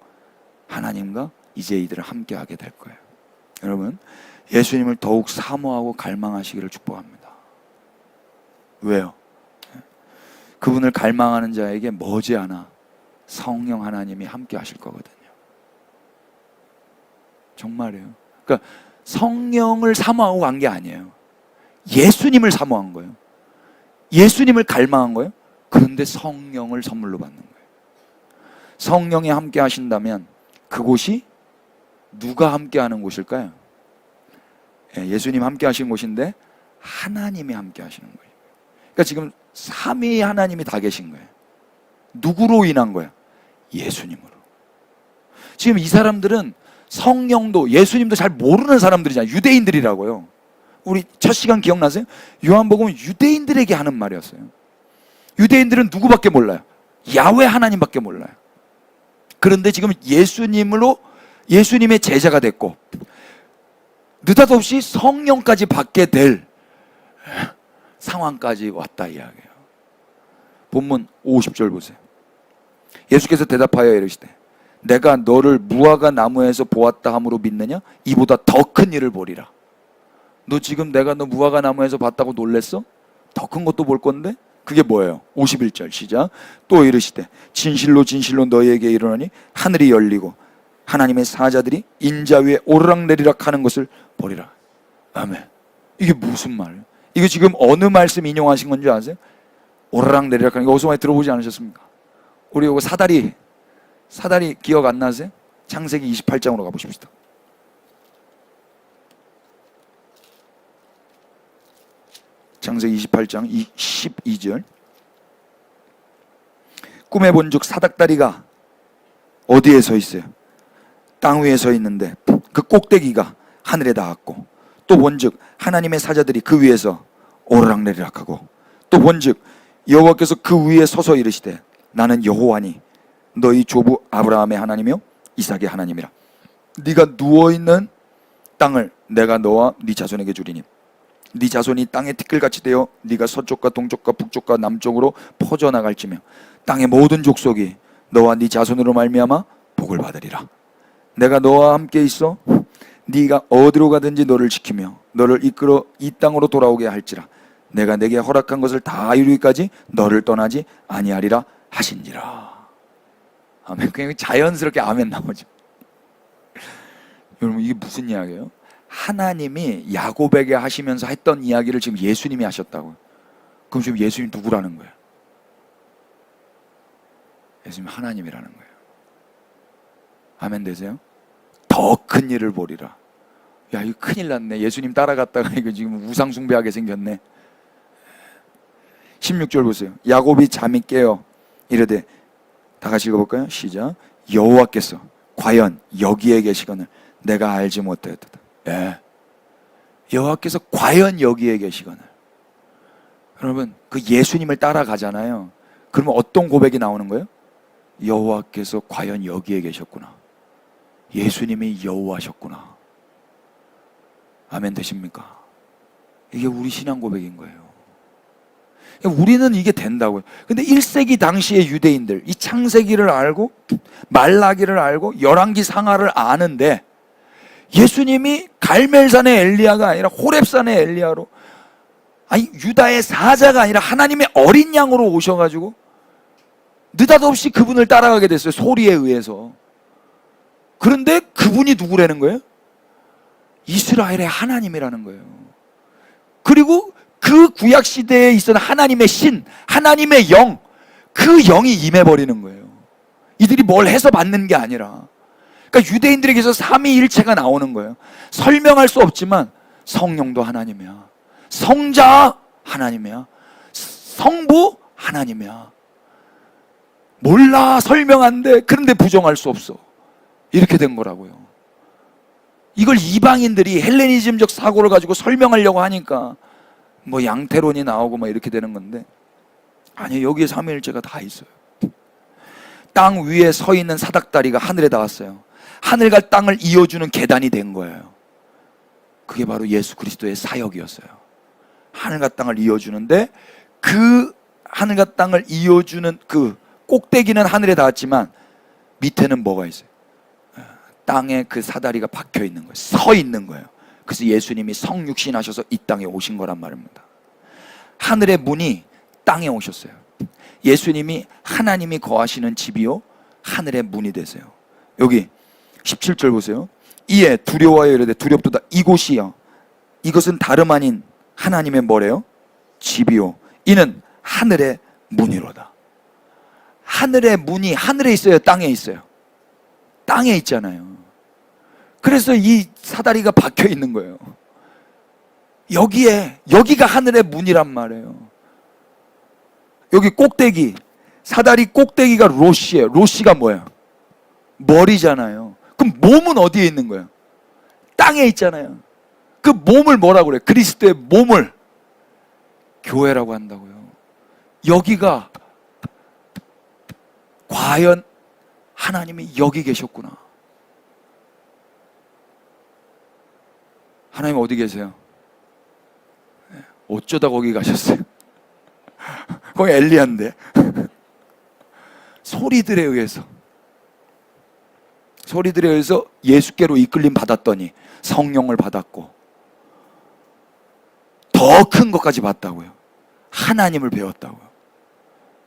하나님과 이제 이들을 함께 하게 될 거예요. 여러분, 예수님을 더욱 사모하고 갈망하시기를 축복합니다. 왜요? 그분을 갈망하는 자에게 머지않아 성령 하나님이 함께 하실 거거든요. 정말이에요. 그러니까 성령을 사모하고 간 게 아니에요. 예수님을 사모한 거예요. 예수님을 갈망한 거예요. 그런데 성령을 선물로 받는 거예요. 성령이 함께 하신다면 그곳이 누가 함께 하는 곳일까요? 예수님 함께 하신 곳인데 하나님이 함께 하시는 거예요. 그러니까 지금 삼위 하나님이 다 계신 거예요. 누구로 인한 거예요? 예수님으로. 지금 이 사람들은 성령도 예수님도 잘 모르는 사람들이잖아요. 유대인들이라고요. 우리 첫 시간 기억나세요? 요한복음은 유대인들에게 하는 말이었어요. 유대인들은 누구밖에 몰라요? 야훼 하나님밖에 몰라요. 그런데 지금 예수님의 제자가 됐고 느닷없이 성령까지 받게 될 상황까지 왔다 이야기예요. 본문 50절 보세요. 예수께서 대답하여 이르시되 내가 너를 무화과 나무에서 보았다 함으로 믿느냐? 이보다 더 큰 일을 보리라. 너 지금 내가 너 무화과 나무에서 봤다고 놀랬어? 더 큰 것도 볼 건데? 그게 뭐예요? 51절 시작. 또 이르시되 진실로 진실로 너희에게 이르노니 하늘이 열리고 하나님의 사자들이 인자 위에 오르락내리락 하는 것을 보리라. 아멘. 이게 무슨 말이에요? 이거 지금 어느 말씀 인용하신 건지 아세요? 오르락내리락 하는 거 어디서 많이 들어보지 않으셨습니까? 우리 이거 사다리 기억 안 나세요? 창세기 28장으로 가보십시다. 창세기 28장 12절. 꿈에 본즉 사닥다리가 어디에 서 있어요? 땅 위에 서 있는데 그 꼭대기가 하늘에 닿았고, 또 본즉 하나님의 사자들이 그 위에서 오르락내리락하고, 또 본즉 여호와께서 그 위에 서서 이르시되 나는 여호와니 너희 조부 아브라함의 하나님이요 이삭의 하나님이라. 네가 누워있는 땅을 내가 너와 네 자손에게 주리니 네 자손이 땅의 티끌같이 되어 네가 서쪽과 동쪽과 북쪽과 남쪽으로 퍼져나갈지며 땅의 모든 족속이 너와 네 자손으로 말미암아 복을 받으리라. 내가 너와 함께 있어 네가 어디로 가든지 너를 지키며 너를 이끌어 이 땅으로 돌아오게 할지라. 내가 내게 허락한 것을 다 이루기까지 너를 떠나지 아니하리라 하신지라. 아멘. 그냥 자연스럽게 아멘 나오죠. 여러분, 이게 무슨 이야기예요? 하나님이 야곱에게 하시면서 했던 이야기를 지금 예수님이 하셨다고요. 그럼 지금 예수님 누구라는 거예요? 예수님 하나님이라는 거예요. 아멘 되세요? 더 큰 일을 보리라. 야, 이거 큰일 났네. 예수님 따라갔다가 이거 지금 우상 숭배하게 생겼네. 16절 보세요. 야곱이 잠이 깨어 이르되, 다 같이 읽어볼까요? 시작. 여호와께서 과연 여기에 계시거늘 내가 알지 못하였다. 예. 여호와께서 과연 여기에 계시거늘. 여러분, 그 예수님을 따라가잖아요. 그러면 어떤 고백이 나오는 거예요? 여호와께서 과연 여기에 계셨구나. 예수님이 여호와셨구나. 아멘 되십니까? 이게 우리 신앙 고백인 거예요. 우리는 이게 된다고요. 근데 1세기 당시의 유대인들, 이 창세기를 알고 말라기를 알고 열왕기 상하를 아는데, 예수님이 갈멜산의 엘리야가 아니라 호렙산의 엘리야로, 아니 유다의 사자가 아니라 하나님의 어린 양으로 오셔가지고 느닷없이 그분을 따라가게 됐어요. 소리에 의해서. 그런데 그분이 누구라는 거예요? 이스라엘의 하나님이라는 거예요. 그리고 그 구약 시대에 있었던 하나님의 신, 하나님의 영, 그 영이 임해버리는 거예요. 이들이 뭘 해서 받는 게 아니라. 그러니까 유대인들에게서 삼위일체가 나오는 거예요. 설명할 수 없지만 성령도 하나님이야, 성자 하나님이야, 성부 하나님이야. 몰라, 설명 안 돼. 그런데 부정할 수 없어. 이렇게 된 거라고요. 이걸 이방인들이 헬레니즘적 사고를 가지고 설명하려고 하니까 뭐 양태론이 나오고 막 이렇게 되는 건데, 아니, 여기에 삼위일체가 다 있어요. 땅 위에 서 있는 사닥다리가 하늘에 닿았어요. 하늘과 땅을 이어주는 계단이 된 거예요. 그게 바로 예수 그리스도의 사역이었어요. 하늘과 땅을 이어주는데, 그 하늘과 땅을 이어주는 그 꼭대기는 하늘에 닿았지만 밑에는 뭐가 있어요? 땅에 그 사다리가 박혀 있는 거예요. 서 있는 거예요. 그래서 예수님이 성육신 하셔서 이 땅에 오신 거란 말입니다. 하늘의 문이 땅에 오셨어요. 예수님이 하나님이 거하시는 집이요 하늘의 문이 되세요. 여기 17절 보세요. 이에 두려워하여 이르되 두렵도다. 이곳이요, 이것은 다름 아닌 하나님의 뭐래요? 집이요, 이는 하늘의 문이로다. 하늘의 문이 하늘에 있어요, 땅에 있어요? 땅에 있잖아요. 그래서 이 사다리가 박혀 있는 거예요. 여기가 하늘의 문이란 말이에요. 여기 꼭대기, 사다리 꼭대기가 로시예요. 로시가 뭐예요? 머리잖아요. 그럼 몸은 어디에 있는 거예요? 땅에 있잖아요. 그 몸을 뭐라고 그래요? 그리스도의 몸을 교회라고 한다고요. 여기가 과연 하나님이 여기 계셨구나. 하나님 어디 계세요? 어쩌다 거기 가셨어요? 거기 엘리야인데. 소리들에 의해서 예수께로 이끌림 받았더니 성령을 받았고 더 큰 것까지 봤다고요. 하나님을 배웠다고요.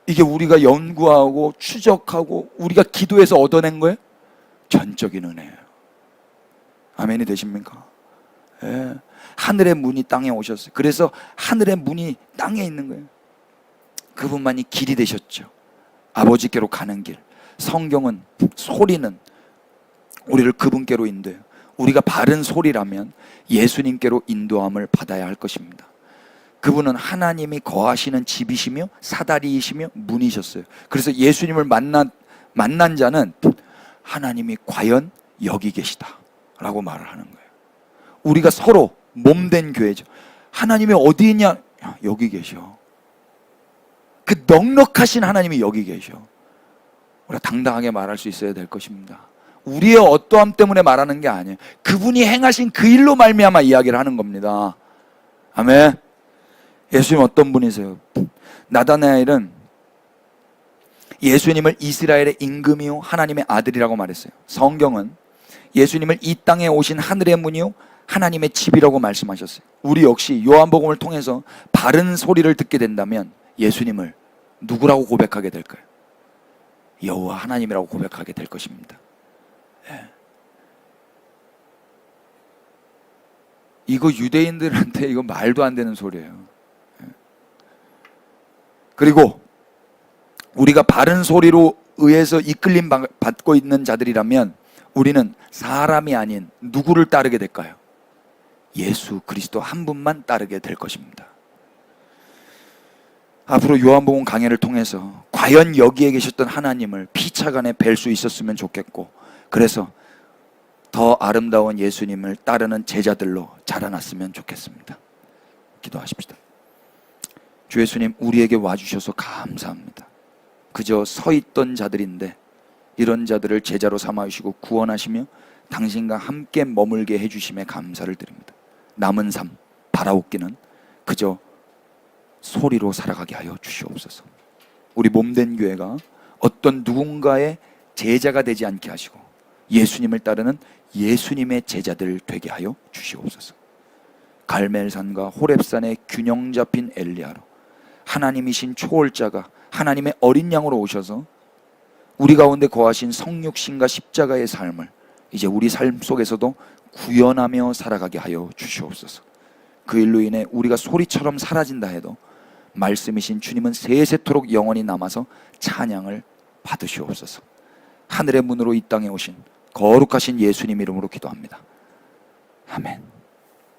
이게 우리가 연구하고 추적하고 우리가 기도해서 얻어낸 거예요? 전적인 은혜예요. 아멘이 되십니까? 예. 하늘의 문이 땅에 오셨어요. 그래서 하늘의 문이 땅에 있는 거예요. 그분만이 길이 되셨죠. 아버지께로 가는 길. 성경은, 소리는 우리를 그분께로 인도해요. 우리가 바른 소리라면 예수님께로 인도함을 받아야 할 것입니다. 그분은 하나님이 거하시는 집이시며 사다리이시며 문이셨어요. 그래서 예수님을 만난 자는 하나님이 과연 여기 계시다 라고 말을 하는 거예요. 우리가 서로 몸된 교회죠. 하나님이 어디 있냐? 여기 계셔. 그 넉넉하신 하나님이 여기 계셔. 우리가 당당하게 말할 수 있어야 될 것입니다. 우리의 어떠함 때문에 말하는 게 아니에요. 그분이 행하신 그 일로 말미암아 이야기를 하는 겁니다. 아멘. 예수님 어떤 분이세요? 나다나엘은 예수님을 이스라엘의 임금이요 하나님의 아들이라고 말했어요. 성경은 예수님을 이 땅에 오신 하늘의 문이요 하나님의 집이라고 말씀하셨어요. 우리 역시 요한복음을 통해서 바른 소리를 듣게 된다면 예수님을 누구라고 고백하게 될까요? 여호와 하나님이라고 고백하게 될 것입니다. 예. 이거 유대인들한테 이거 말도 안 되는 소리예요. 예. 그리고 우리가 바른 소리로 의해서 이끌림 받고 있는 자들이라면 우리는 사람이 아닌 누구를 따르게 될까요? 예수 그리스도 한 분만 따르게 될 것입니다. 앞으로 요한복음 강해를 통해서 과연 여기에 계셨던 하나님을 피차간에 뵐 수 있었으면 좋겠고, 그래서 더 아름다운 예수님을 따르는 제자들로 자라났으면 좋겠습니다. 기도하십시다. 주 예수님, 우리에게 와주셔서 감사합니다. 그저 서 있던 자들인데 이런 자들을 제자로 삼아주시고 구원하시며 당신과 함께 머물게 해주심에 감사를 드립니다. 남은 삶 바라옵기는 그저 소리로 살아가게 하여 주시옵소서. 우리 몸된 교회가 어떤 누군가의 제자가 되지 않게 하시고 예수님을 따르는 예수님의 제자들 되게 하여 주시옵소서. 갈멜산과 호렙산의 균형 잡힌 엘리야로 하나님이신 초월자가 하나님의 어린 양으로 오셔서 우리 가운데 거하신 성육신과 십자가의 삶을 이제 우리 삶 속에서도 구현하며 살아가게 하여 주시옵소서. 그 일로 인해 우리가 소리처럼 사라진다 해도 말씀이신 주님은 세세토록 영원히 남아서 찬양을 받으시옵소서. 하늘의 문으로 이 땅에 오신 거룩하신 예수님 이름으로 기도합니다. 아멘.